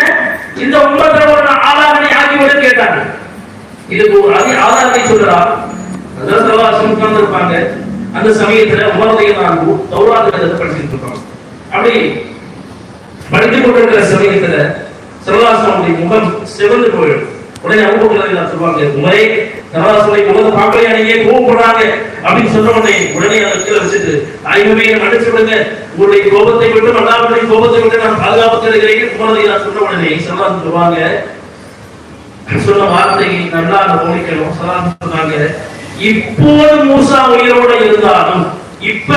இந்த உம்மத்துல ஒரு ஆளாக ஆகிவிட கேட்டாங்க. இதுக்கு ஒரு ஆதாரத்தை சொல்றார். அல்லாஹ் ஸல்லல்லாஹு அலைஹி வஸல்லம் இருப்பாங்க. அந்த சமயத்துல உமர்ரலியல்லாஹு அன்ஹு தௌராத் படிச்சிட்டு இருப்பாங்க. அப்படி படித்துக் கொண்டிருக்கிற சமயத்துல ஸல்லல்லாஹு அலைஹி வஸல்லம் முகம் சிவந்து போயிடும். உடனே அபூபக்கர் சொல்லுவாங்க, உமரே நவாசுலை முகத்தை பார்க்கலையா, நீங்க கோபப்படுறாங்க அப்படின்னு சொன்ன உடனே அதை கீழே வச்சுட்டு ஐயுமே மன்னிச்சு விடுங்க, உங்களுடைய கோபத்தை விட்டு அல்லாஹ்வுடைய கோபத்தை விட்டு நான் பாதுகாப்பு தருகிறேன் உமரலியல்லாஹு சொன்ன உடனே ஸல்லல்லாஹு சொல்லுவாங்க, சொன்ன வார்த்தையை நல்லா கவனிக்கணும். ஸல்லல்லாஹு சொன்னாங்க, இப்போது மூசா உயிரோட இருந்தாலும், இப்ப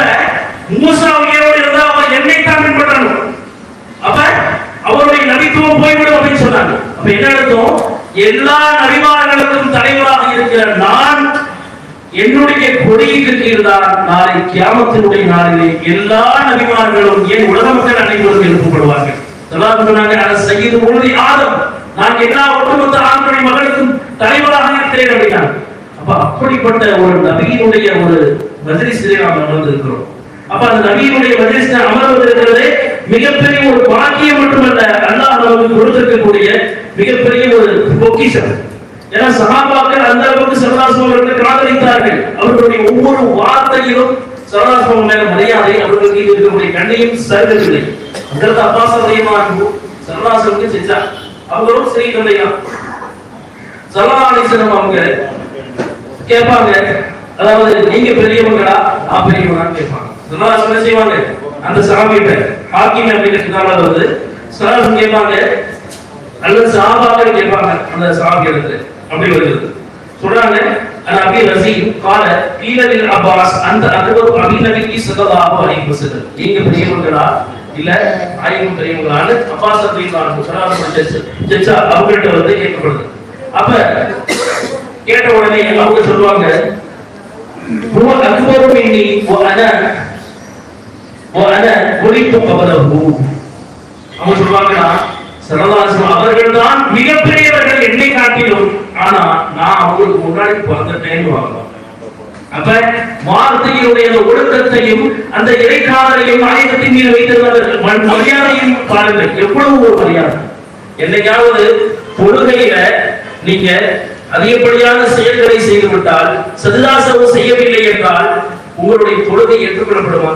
மூசா உயிரோடு இருந்தா அவர் என்னைத்தான் பின்பற்றணும். அப்ப அவருடைய நபித்துவம் போய்விடும் அப்படின்னு சொன்னாங்க. அப்ப என்ன அர்த்தம்? எல்லா நபிமார்களுக்கும் தலைவராக இருக்கிற நான் என்னுடைய கொடிக்கு கீழ் தான் நாளை கியாமத்தினுடைய நாளிலே எல்லா நபிமார்களும் என் உலக மக்கள் அனைவரும் எழுப்பப்படுவார்கள். சொன்னாங்க, சையது முழுதி ஆதம், நான் எல்லா ஒட்டுமொத்த ஆண்களுடைய மகளுக்கும் தலைவராக இருக்கிறேன் அப்படின்னா. அப்ப அப்படிப்பட்ட ஒரு நபியினுடைய ஒரு மஜ்லிஸிலே நாம் அமர்ந்திருக்கிறோம். அப்ப அந்த நபியினுடைய மஜ்லிஸில் அமர்வதற்கிறதே மிகப்பெரிய ஒரு பாக்கியம் மட்டுமல்ல, அல்லாஹ் நமக்கு கொடுத்திருக்கக்கூடிய மிகப்பெரிய ஒரு பொக்கிஷம். ஏன்னா சஹாபாக்கள் அந்த அளவுக்கு ஸல்லல்லாஹு அலைஹி வஸல்லம் காதலித்தார்கள். அவர்களுடைய ஒவ்வொரு வார்த்தையிலும் ஸல்லல்லாஹு அலைஹி வஸல்லம் மேல மரியாதை, அவர்களுக்கு இருக்கக்கூடிய கண்ணியம் சருகவில்லை. ஹஜ்ரத் அப்பாஸ் ரலியல்லாஹு அன்ஹு ஸல்லல்லாஹு அலைஹி வஸல்லம் செஞ்சா அவங்களும் சரி இல்லையா? ஸல்லல்லாஹு அலைஹி வஸல்லம் அவங்க கேட்பாங்க, அதாவது நீங்க பெரியவங்களா நான் பெரியவங்களான்னு கேட்பாங்க. ஸல்லல்லாஹு அலைஹி வஸல்லம் செய்வாங்க, அந்த சஹாபிட்ட ஹாக்கிம் அப்படிங்கிற கிதாபில் வந்து ஸல்லல்லாஹு கேட்பாங்க, அல்லது சஹாபாக்கள் கேட்பாங்க அந்த சஹாபிகளுக்கு. அப்படி வருது சொல்றாங்க, அபி ரஸீம் قال قيل للعباس انت اكبر ابي النبي صلى الله عليه وسلم, நீங்க பெரியவங்களா இல்ல நாயகம் பெரியவங்களான்னு அப்பாஸ் ரலியல்லாஹு அன்ஹு ஜட்ஜா அவங்கள்ட்ட வந்து கேட்கப்படுது. அப்ப கேட்ட உடனே அவங்க சொல்லுவாங்க, هو اكبر مني وانا ولدت قبله. அவங்க சொல்லுவாங்கன்னா ஸல்லல்லாஹு அலைஹி வஸல்லம் அவர்கள் தான் மிகப்பெரியவர்கள் என்னை காட்டிலும், ஆனா நான் அவங்களுக்கு முன்னாடி பிறந்துட்டேன்னு வாங்கலாம். அப்ப வார்த்தையினுடைய ஒழுக்கத்தையும் அந்த இறைக்காதலையும் ஆயுதத்தின் மீது வைத்திருந்தவர்கள் மரியாதையும் பாருங்கள், எவ்வளவு ஒரு மரியாதை. என்னைக்காவது தொழுகையில நீங்க அதிகப்படியான செயல்களை செய்துவிட்டால், சஜ்தாசவு செய்யவில்லை என்றால் உங்களுடைய தொழுகை ஏற்றுக்கொள்ளப்படுமா?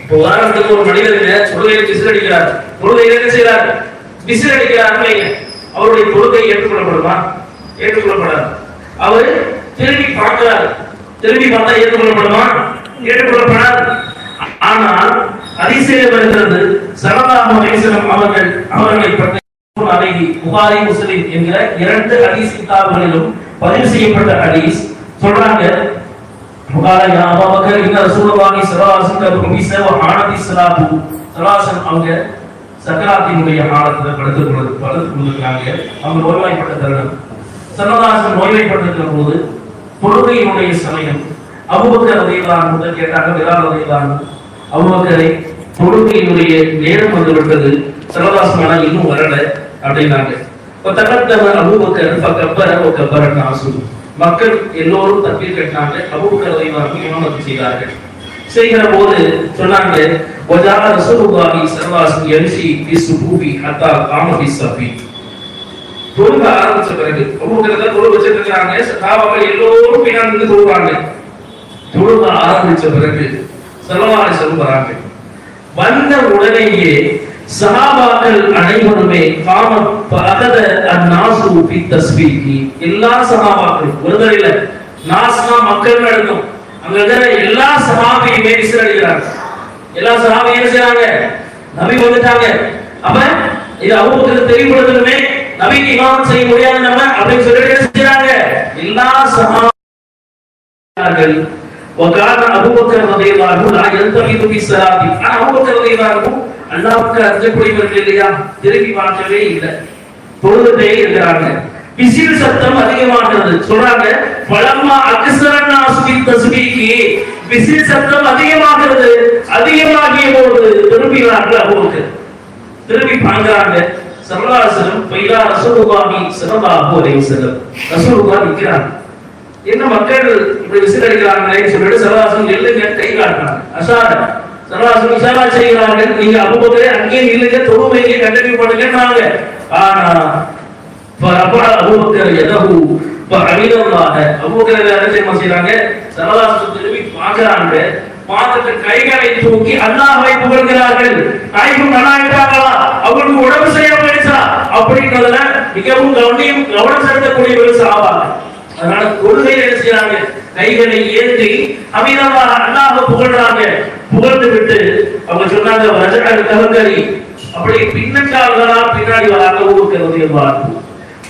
இப்போ உதாரணத்துக்கு ஒரு மனிதர் தொழுகையில் விசில் அடிக்கிறார், தொழுகையில் என்ன செய்யறார்? விசில் அடிக்கிறார், அவருடைய தொழுகை ஏற்றுக்கொள்ளப்படுமா? ஏற்றுக்கொள்ளப்படாது. அவர் திரும்பி பார்க்கிறார், திரும்பி பார்த்தா ஏற்றுக்கொள்ளப்படுமா? ஏற்றுக்கொள்ளப்படாது. ஆனால் ஹதீஸிலே வருகிறது, ஸல்லல்லாஹு அலைஹி வஸல்லம் அவர்களை பற்றி புகாரி முஸ்லிம் என்கிற 2 ஹதீஸ் கிதாபுகளிலும் பதிவு செய்யப்பட்ட ஹதீஸ் சொல்றாங்க, புகாரி அபூ பக்கர் இன்ன ரசூலுல்லாஹி ஸல்லல்லாஹு அலைஹி வஸல்லம் பிஸ வ ஹானதி ஸலாத்து, ஸல்லல்லாஹு அவங்க சக்கராத்தினுடைய ஹாலத்துல படுத்து கொண்டிருக்காங்க. அவங்க நோய்வாய்ப்பட்ட தருணம், ஸல்லல்லாஹு அலைஹி நோய்வாய்ப்பட்டிருக்கிற போது தொழுகையினுடைய சமயம் அபூபக்கர் ரலியல்லாஹு அன்ஹு கேட்டாங்க, பிலால் ரலியல்லாஹு அன்ஹு, அபூபக்கரை தொழுகையினுடைய நேரம் வந்து விட்டது, ஸல்லல்லாஹு அலைஹி இன்னும் வரல அப்படின்னாங்க. தகத்தம அபூபக்கர் ஃபகப்பர வ கபர நாசு, மக்கள் எல்லோரும் தக்பீர் கட்டினாங்க, அபூபக்கர் ரலியல்லாஹு அன்ஹு இமாமத் செய்தார்கள். செய்கிற போது சொன்னாங்க, வஜா ரசூலுல்லாஹி ஸல்லல்லாஹு அலைஹி வஸல்லம் யம்ஷி ஃபி ஸுபூஃபி ஹத்தா காம ஃபி ஸஃபி. தொழுக ஆரம்பிச்ச பிறகு அபூபக்கர் தான் தொழுக வச்சிருக்காங்க, சஹாபாக்கள் எல்லோரும் பின்னாடி இருந்து தொழுவாங்க. தொழுக ஆரம்பிச்ச பிறகு ஸல்லல்லாஹு அலைஹி வஸல்லம் வராங்க. வந்த உடனேயே சஹாபாக்கள் அனைவருமே காம பஅத அன்னாசு ஃபி தஸ்பீஹி, எல்லா சஹாபாக்களும் ஒருத்தர் இல்ல, நாஸ்னா மக்கள் நடக்கும், அங்க இருக்கிற எல்லா சஹாபியுமே விசில் அடிக்கிறாங்க. எல்லா சஹாபியும் என்ன செய்றாங்க? நபி வந்துட்டாங்க. அப்ப இது அபூபக்கருக்கு தெரியப்படுத்தணுமே, நபிக்கு இமாமத் செய்ய முடியாது நம்ம அப்படின்னு சொல்லிட்டு என்ன செய்றாங்க? எல்லா சஹாபாக்கள் وكان ابو بكر رضي الله عنه لا يلتفت في الصلاه. انا ابو بكر رضي الله عنه அல்லாஹ்வுக்கு அஞ்சக்கூடியவர்கள் இல்லையா, திரும்பி பார்க்கவே இல்லை, தொழுதுட்டே இருக்கிறாங்க. விசில் சத்தம் அதிகமாகிறது. சொல்றாங்க, பலமா அக்ஸரன் நாஸ்பி தஸ்பீ, தஸ்பீஹி விசில் சத்தம் அதிகமாகிறது. அதிகமாகிய போது திரும்பினார்கள். அபூபக்கர் திரும்பி பார்க்கறாங்க. ஸல்லல்லாஹு அலைஹி வஸல்லம் பைலா ரசூலுல்லாஹி ஸல்லல்லாஹு அலைஹி வஸல்லம் ரசூலுல்லாஹ் நிக்கிறாங்க. என்ன மக்கள் இப்படி விசில் அடிக்கிறாங்களே சொல்லிட்டு ஸல்லல்லாஹு அலைஹி வஸல்லம் எல்லுங்க கை காட்டுறாங்க. அஷார ஸல்லல்லாஹு அலைஹி வஸல்லம் இஷாரா செய்கிறார்கள். நீங்க அபூபக்கரே அங்கே நில்லுங்க, தொழுகையை கண்டினியூ பண்ணுங்கன்றாங்க. ஆனா ஃபரபா அபூபக்கர் யதஹு ஃபஅமினல்லாஹ அபூபக்கர் என்ன செய்றாங்க? ஸல்லல்லாஹு அலைஹி வஸல்லம் திரும்பி பார்க்கறாங்க. பார்த்துட்டு கைகளை தூக்கி அல்லாஹ்வை புகழ்கிறார்கள். நாயகம் நல்லாயிட்டாங்களா, அவங்களுக்கு உடம்பு சரியா போயிடுச்சா அப்படின்றதுல மிகவும் கவனம் செலுத்தக்கூடிய ஒரு சஹாபாங்க. அதனால தொழுகையில என்ன செய்றாங்க? கைகளை ஏந்தி அமினல்லாஹ் அல்லாஹ்வை புகழ்றாங்க. புகழ்ந்து விட்டு அவங்க சொன்னாங்க ரஜஅல் தஹக்கரி அப்படி பின்னங்கால்களா பின்னாடி வராங்க. ஊருக்கு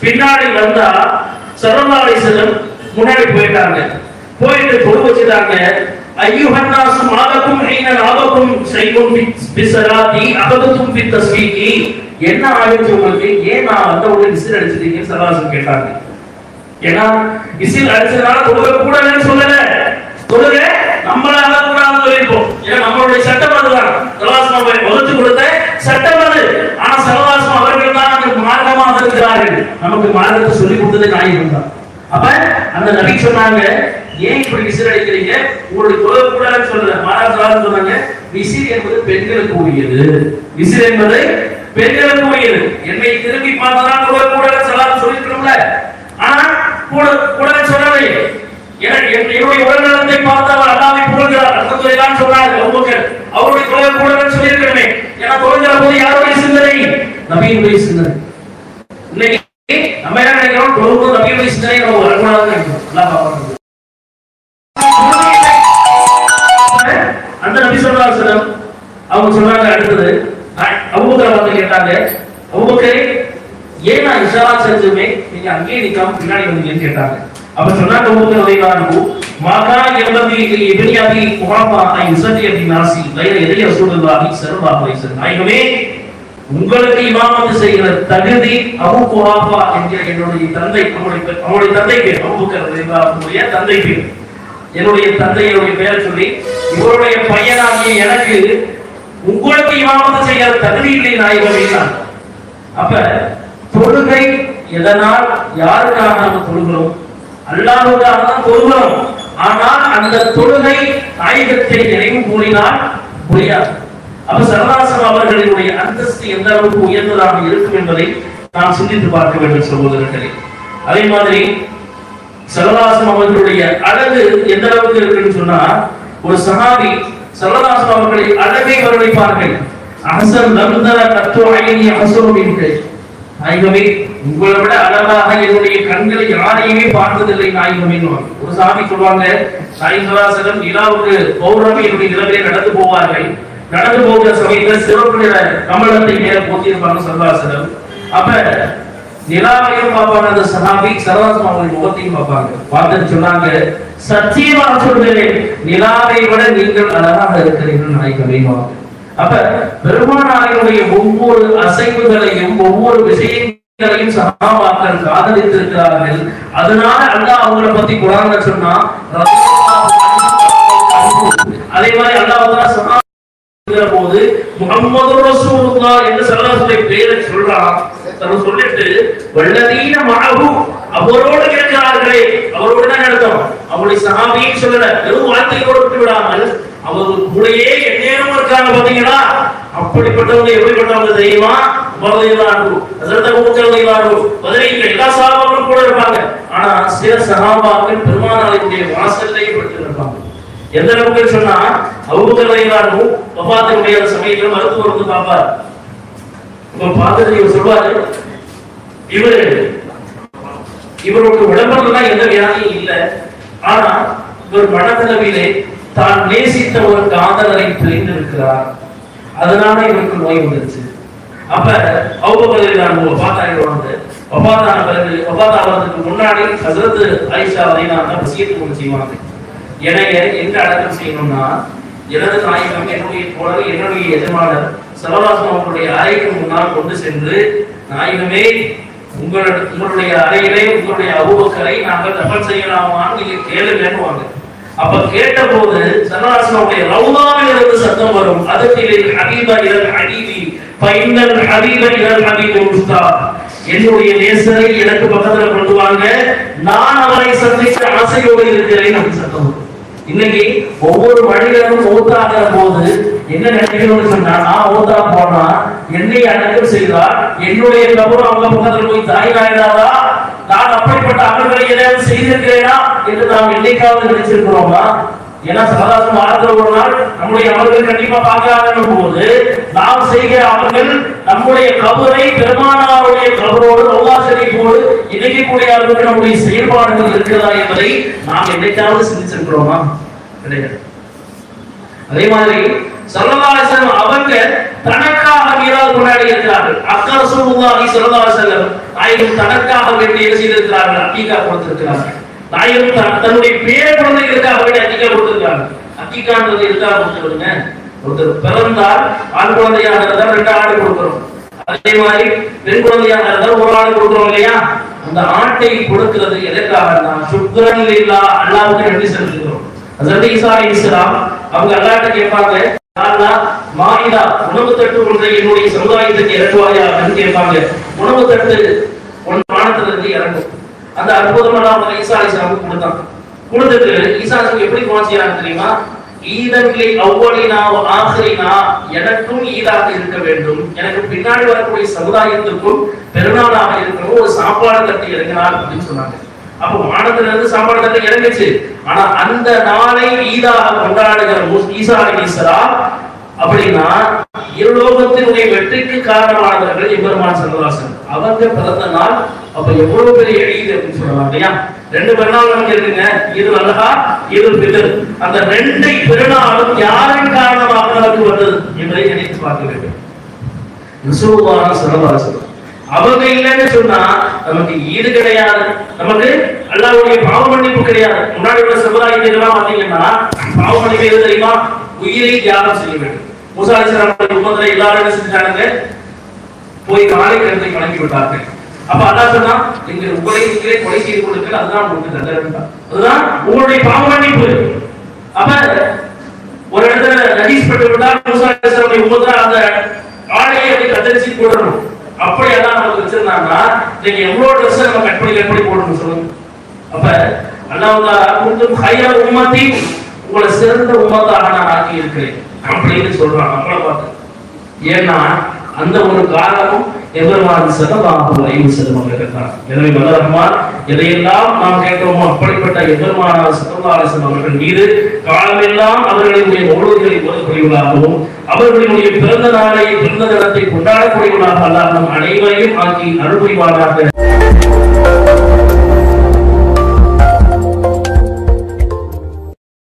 பின்னாடி வந்தா ஸல்லல்லாஹு அலைஹி வஸல்லம் முன்னாடி போயிட்டாங்க. போயிட்டு தொழு வச்சுட்டாங்க. ஐயுஹன் நாஸ் மாலக்கும் ஹைன நாபக்கும் ஷைஉன் பிஸலாத்தி அபதும் ஃபி தஸ்பீஹி என்ன ஆயிடுச்சு உங்களுக்கு? ஏன் நான் அந்த ஒரு விசில் அடிச்சிட்டீங்கன்னு ஸல்லல்லாஹு அலைஹி வஸல்லம் கேட்டாங்க. ஏன்னா விசில் அடிச்சதுனால தொழுக கூடாதுன்னு சொல்லல, தொழுக நம்மளால கூடாதுன்னு சொல்லிருக்கோம். ஏன்னா நம்மளுடைய சட்டம் அதுதான், ஸல்லல்லாஹு அலைஹி வஸல்லம் வகுத்து கொடுத்த சட்டம் அது. ஆனா ஸல்லல்லாஹு அலைஹி வஸல்லம் அவர்கள் தான் நமக்கு மார்க்கமாக இருக்கிறார்கள். நமக்கு மார்க்கத்தை சொல்லி கொடுத்தது நாயகம் தான். அப்ப அந்த நபி சொன்னாங்க, ஏன் இப்படி விசில் அடிக்கிறீங்க? உங்களுடைய தொழுக கூடாதுன்னு சொல்லல, மாறாக சொன்னாங்க விசில் என்பது பெண்களுக்கு உரியது. விசில் என்பது பெண்களுக்கு உரியது. என்னை திரும்பி பார்த்ததான் தொழுக கூடாதுன்னு சொல்லான்னு சொல்லிருக்கணும்ல. ஆனா கூடாதுன்னு சொல்லலை. என்னுடைய உடல்நலத்தை பார்த்தவர் அல்லாஹ்வை புகழ்கிறார் அல்ஹம்துலில்லாஹ் சொன்னார் அபூபக்கர். அவருடைய தொழுக கூடாதுன்னு சொல்லிருக்கணுமே. ஏன்னா தொழுகிற போது யாருடைய சிந்தனை? நபியுடைய சிந்தனை. இன்னைக்கு நம்ம என்ன நினைக்கிறோம்? தொழுகும் நபியுடைய சிந்தனை நம்ம வரக்கூடாதுன்னு நினைக்கிறோம். அல்லாஹ் பாப்பாங்க. அந்த நபி ஸல்லல்லாஹு அலைஹி வஸல்லம் அவங்க சொன்னாங்க. அடுத்தது அபூபக்கர் வந்து கேட்டாங்க, அபூபக்கரே ஏன் நான் இஷாரா செஞ்சதுமே நீங்க அங்கேயே நிக்காம பின்னாடி வந்தீங்கன்னு கேட்டாங்க. அப்ப சொன்னாங்க அபூபக்கர் ரலியல்லாஹு மாகா யம்பதி இப்னி அபி குஹாஃபா யுஸல்லி பி நாசி கைர யதி ரசூலுல்லாஹி ஸல்லல்லாஹு அலைஹி வஸல்லம். நாயகமே உங்களுக்கு இமாமத் செய்கிற தகுதி அபூ குஹாஃபா என்கிற என்னுடைய தந்தை, அவருடைய தந்தை பேர் அபூபக்கர் ரலியல்லாஹுடைய தந்தை பேர். என்னுடைய தந்தையுடைய பெயர் சொல்லி இவருடைய பையனாகிய எனக்கு உங்களுக்கு இமாமத் செய்கிற தகுதி இல்லை நாயகமே. அப்ப தொழுகை எதனால் யாருக்காக நம்ம தொழுகிறோம்? அல்லாஹ்வுக்காக தான் தொழுகிறோம். ஆனால் அந்த தொழுகை நாயகத்தை நினைவு கூறினால் முடியாது. அப்ப ஸல்லல்லாஹு அலைஹி வஸல்லம் அவர்களுடைய அந்தஸ்து எந்த அளவுக்கு உயர்ந்ததாக இருக்கும் என்பதை நாம் சிந்தித்து பார்க்க வேண்டும் சகோதரர்களே. அதே மாதிரி ஸல்லல்லாஹு அலைஹி வஸல்லம் அவர்களுடைய அழகு எந்த அளவுக்கு இருக்குன்னு சொன்னா, ஒரு சஹாபி ஸல்லல்லாஹு அலைஹி வஸல்லம் அவர்களை அழகை வர்ணிப்பார்கள். அஹ்ஸன் லம்தர கத்து ஐனி அஹ்ஸரு மின்க. நாயகமே உங்களை விட அழகாக என்னுடைய கண்களை யாரையுமே பார்த்ததில்லை நாயகமே. ஒரு சஹாபி சொல்வாங்க, நாயகம் ஸல்லல்லாஹு அலைஹி வஸல்லம் நிலாவுக்கு பௌர்ணமியுடைய நிலவிலே நடந்து போவார்கள். நடந்து போகிற சமயத்தில் சிவப்பு நிற கமலத்தை மேல போத்திருப்பாங்க ஸல்லல்லாஹு அலைஹி வஸல்லம். அப்ப நிலாவையும் பார்ப்பாங்க அந்த சஹாபி, ஸல்லல்லாஹு அலைஹி வஸல்லம் அவர்கள் முகத்தையும் பார்ப்பாங்க. பார்த்துட்டு சொன்னாங்க, சத்தியமாக சொல்கிறேன் நிலாவை விட நீங்கள் அழகாக இருக்கிறீர்கள் நாயகமே. அப்ப பெருமானாருடைய ஒவ்வொரு அசைவுகளையும் ஒவ்வொரு விஷயங்களையும் சஹாபாக்கள் ஆதரித்திருக்கிறார்கள். அதனால அல்லாஹ் அவங்களை பத்தி குர்ஆன்ல சொன்னா, அதே மாதிரி அல்லாஹ் சொன்னா போது முஹம்மது ரசூலுல்லாஹ் என்று ஸல்லல்லாஹு பேரை சொல்றான். சொல்லிட்டு வல்லதீன மஅஹு அவரோடு இருக்கிறார்களே, அவரோடு தான் நடத்தோம். அவருடைய சஹாபின்னு சொல்லல, வெறும் வார்த்தையோடு விட்டு விடாமல் அவர்கள் கூடயே எந்நேரம் இருக்காங்க. பாத்தீங்களா, அப்படிப்பட்டவங்க எப்படிப்பட்டவங்க தெரியுமா? எல்லா சஹாபாக்களும் கூட இருப்பாங்க. ஆனா சில சஹாபாக்கள் பெருமானாருடைய வாசல்லையே பட்டு இருப்பாங்க. எந்த அளவுக்கு சொன்னா, அபூபக்கர் ரலியல்லாஹு வஃபாத்துடைய சமயத்துல மருத்துவர் வந்து பாப்பார். இப்ப பார்த்துட்டு இவர் சொல்வாரு, இவருக்கு உடம்புல எந்த வியாதியும் இல்லை. ஆனா இவர் மனதளவிலே தான் நேசித்த ஒரு காதலரை பிரிந்திருக்கிறார். அதனால இவருக்கு நோய் வந்துருச்சு. அப்ப அபூபக்கர் ரலியல்லாஹு வஃபாத்தான பிறகு வஃபாத்தாவதற்கு முன்னாடி ஹஜ்ரத் ஆயிஷா ரலியல்லாஹு அன்ஹா வசியத்து கொண்டு செய்வாங்க. என்னைய எங்க அடக்கம் செய்யணும்னா, எனது நாயகம் என்னுடைய தோழர் என்னுடைய எஜமானர் ஸல்லல்லாஹு அலைஹி வஸல்லம் அவர்களுடைய அறைக்கு முன்னால் கொண்டு சென்று, நாயகமே உங்களுடைய அறையிலே உங்களுடைய அபூபக்கரை நாங்கள் தஃபன் செய்யலாமான்னு நீங்க கேளுங்கன்னு. அப்ப கேட்ட போது சல்லல்லாஹு ரவுதாவில் இருந்து சத்தம் வரும், அதத்திலில் ஹபீப இலல் ஹபீபி ஃபைனல் ஹபீப இலல் ஹபீபி முஸ்தாப். என்னுடைய நேசரை எனக்கு பக்கத்துல கொண்டு வாங்க, நான் அவரை சந்திக்க ஆசையோடு இருக்கிறேன் அப்படி சத்தம் வரும். இன்னைக்கு ஒவ்வொரு மனிதனும் மூத்தாகிற போது என்ன நினைக்கணும்னு சொன்னா, நான் மூத்தா போனா என்னை அடக்கம் செய்தால் என்னுடைய கபர் அவங்க பக்கத்துல போய் தாயினாயிடாதா, நான் அப்படிப்பட்ட அமல்களை ஏதாவது செய்திருக்கிறேனா என்று நாம் என்னைக்காவது நினைச்சிருக்கிறோமா? ஏன்னா சாதாரண வாரத்துல ஒரு நாள் நம்முடைய அமல்கள் கண்டிப்பா பார்க்காத போது நாம் செய்கிற அமல்கள் நம்முடைய கபரை பெருமானாருடைய கபரோடு ரவுதா ஷரீஃபோடு இணைக்கக்கூடிய அளவுக்கு நம்முடைய செயல்பாடுகள் இருக்கிறதா என்பதை நாம் என்னைக்காவது சிந்திச்சிருக்கிறோமா? கிடையாது. அதே மாதிரி ஸல்லல்லாஹு அலைஹி வஸல்லம் அவங்க தனக்காக மீராத் கொண்டாடி இருக்கிறார்கள். அக்கா ரசூலுல்லாஹி ஸல்லல்லாஹு அலைஹி வஸல்லம் நாயகம் தனக்காக வேண்டிய செய்திருக்கிறார்கள், அக்கீகா கொடுத்திருக்கிறார்கள். நாயகம் தன்னுடைய பேர குழந்தைகளுக்காக வேண்டிய அக்கீகா கொடுத்திருக்கிறார்கள். அக்கீகான்றது எதுக்காக கொடுத்துருங்க? ஒருத்தர் பிறந்தால் ஆண் குழந்தையாக இருந்தால் 2 ஆடு கொடுக்கிறோம். அதே மாதிரி பெண் குழந்தையாக இருந்தால் 1 ஆடு கொடுக்கிறோம் இல்லையா? அந்த ஆட்டை கொடுக்கிறது எதற்காக? சுக்ரன் லில்லாஹ், அல்லாஹ்வுக்கு நன்றி செலுத்துகிறோம். ஹஜ்ரத் ஈசா அலைஹிஸ்ஸலாம் அவங்க அல்லாஹ்ட்ட கேட்பாங்க, அல்லாஹ் மாயிதா உணவு தட்டு ஒன்றை என்னுடைய சமுதாயத்துக்கு இறக்குவாயா என்று கேட்பாங்க. உணவு தட்டு வானத்திலிருந்து இறங்கும். அந்த அற்புதமான அவங்க ஈசா அலைஹிஸ்ஸலாமுக்கு கொடுத்தாங்க. கொடுத்துட்டு ஈசா அலைஹிஸ்ஸலாம் எப்படி துஆ செய்றாங்க தெரியுமா? ஈதன்லி அவ்வலினா வ ஆகிரினா, எனக்கும் ஈதாக இருக்க வேண்டும், எனக்கு பின்னாடி வரக்கூடிய சமுதாயத்துக்கும் பெருநாளாக இருக்கணும், ஒரு சாப்பாடு தட்டு இறங்கினார் அப்படின்னு சொன்னாங்க. அப்ப வானத்துல இருந்து சாப்பாடு தட்டு இறங்குச்சு. ஆனா அந்த நாளை ஈதாக கொண்டாடுகிற ஈசா அலைஹிஸ்ஸலாம் அப்படின்னா இருலோகத்தினுடைய வெற்றிக்கு காரணமானவர்கள் எம்பெருமான் ஸல்லல்லாஹு அலைஹி வஸல்லம். அவங்க பிறந்த நாள் அப்ப எவ்வளவு பெரிய ஈத் அப்படின்னு சொல்லலாம் இல்லையா? 2 பெருநாள் நமக்கு இருக்குங்க, ஈதுல் அல்ஹா, ஈதுல் ஃபித்ர். அந்த 2 பெருநாளும் யாரின் காரணமாக நமக்கு வந்தது என்பதை நினைத்து பார்க்க வேண்டும். ரசூலுல்லாஹி ஸல்லல்லாஹு அலைஹி வஸல்லம் அவங்க இல்லைன்னு சொன்னா நமக்கு ஈது கிடையாது, நமக்கு அல்லாஹ்வுடைய பாவ மன்னிப்பு கிடையாது. முன்னாடி உள்ள சமுதாயத்திலாம் பாத்தீங்கன்னா பாவ மன்னிப்பு எது தெரியுமா? உயிரை தியாகம் செய்ய வேண்டும். மூசா அலைஹிஸ்ஸலாம் உம்மத்துல எல்லாரும் என்ன செஞ்சாங்க? போய் காலை கருத்தை வணங்கி விட்டார்கள். அப்ப அல்லாஹ் சொன்னா, நீங்க உங்களை நீங்களே கொலை செய்து கொள்ளுங்கள், அதுதான் உங்களுக்கு தண்டனை, அதுதான் உங்களுடைய பாவ மன்னிப்பு. அப்ப ஒரு இடத்துல நஜீஸ் பட்டு விட்டால் மூசா அலைஹிஸ்ஸலாம் உம்மத்துல அந்த ஆடையை அப்படி கத்தரிச்சு போடணும். அப்படி எல்லாம் நமக்கு வச்சிருந்தாங்கன்னா நீங்க எவ்வளவு ட்ரெஸ் நம்ம எப்படி போடணும் சொல்லுங்க. அப்ப அல்லாஹ் தஆலா குந்தும் ஹைர உம்மத்தி, உங்களை சிறந்த உம்மத்தாக நான் ஆக்கி இருக்கிறேன் அப்படின்னு சொல்றாங்க நம்மளை பார்த்து. ஏன்னா அந்த ஒரு காரணமும் எம்பெருமான் ஸல்லல்லாஹு அலைஹி வஸல்லம் அவர்கள் தான். எனவே வல்ல ரஹ்மான் எதையெல்லாம் நாம் கேட்கிறோமோ அப்படிப்பட்ட எம்பெருமானார் ஸல்லல்லாஹு அலைஹி வஸல்லம் அவர்கள் மீது காலமெல்லாம் அவர்களுடைய மௌலூதுகளை ஓதக்கூடியவர்களாகவும் அவர்களுடைய பிறந்த நாளை பிறந்த தினத்தை கொண்டாடக்கூடியவர்களாக அல்லாஹ் நம் அனைவரையும் ஆக்கி அருள் புரிவானாக.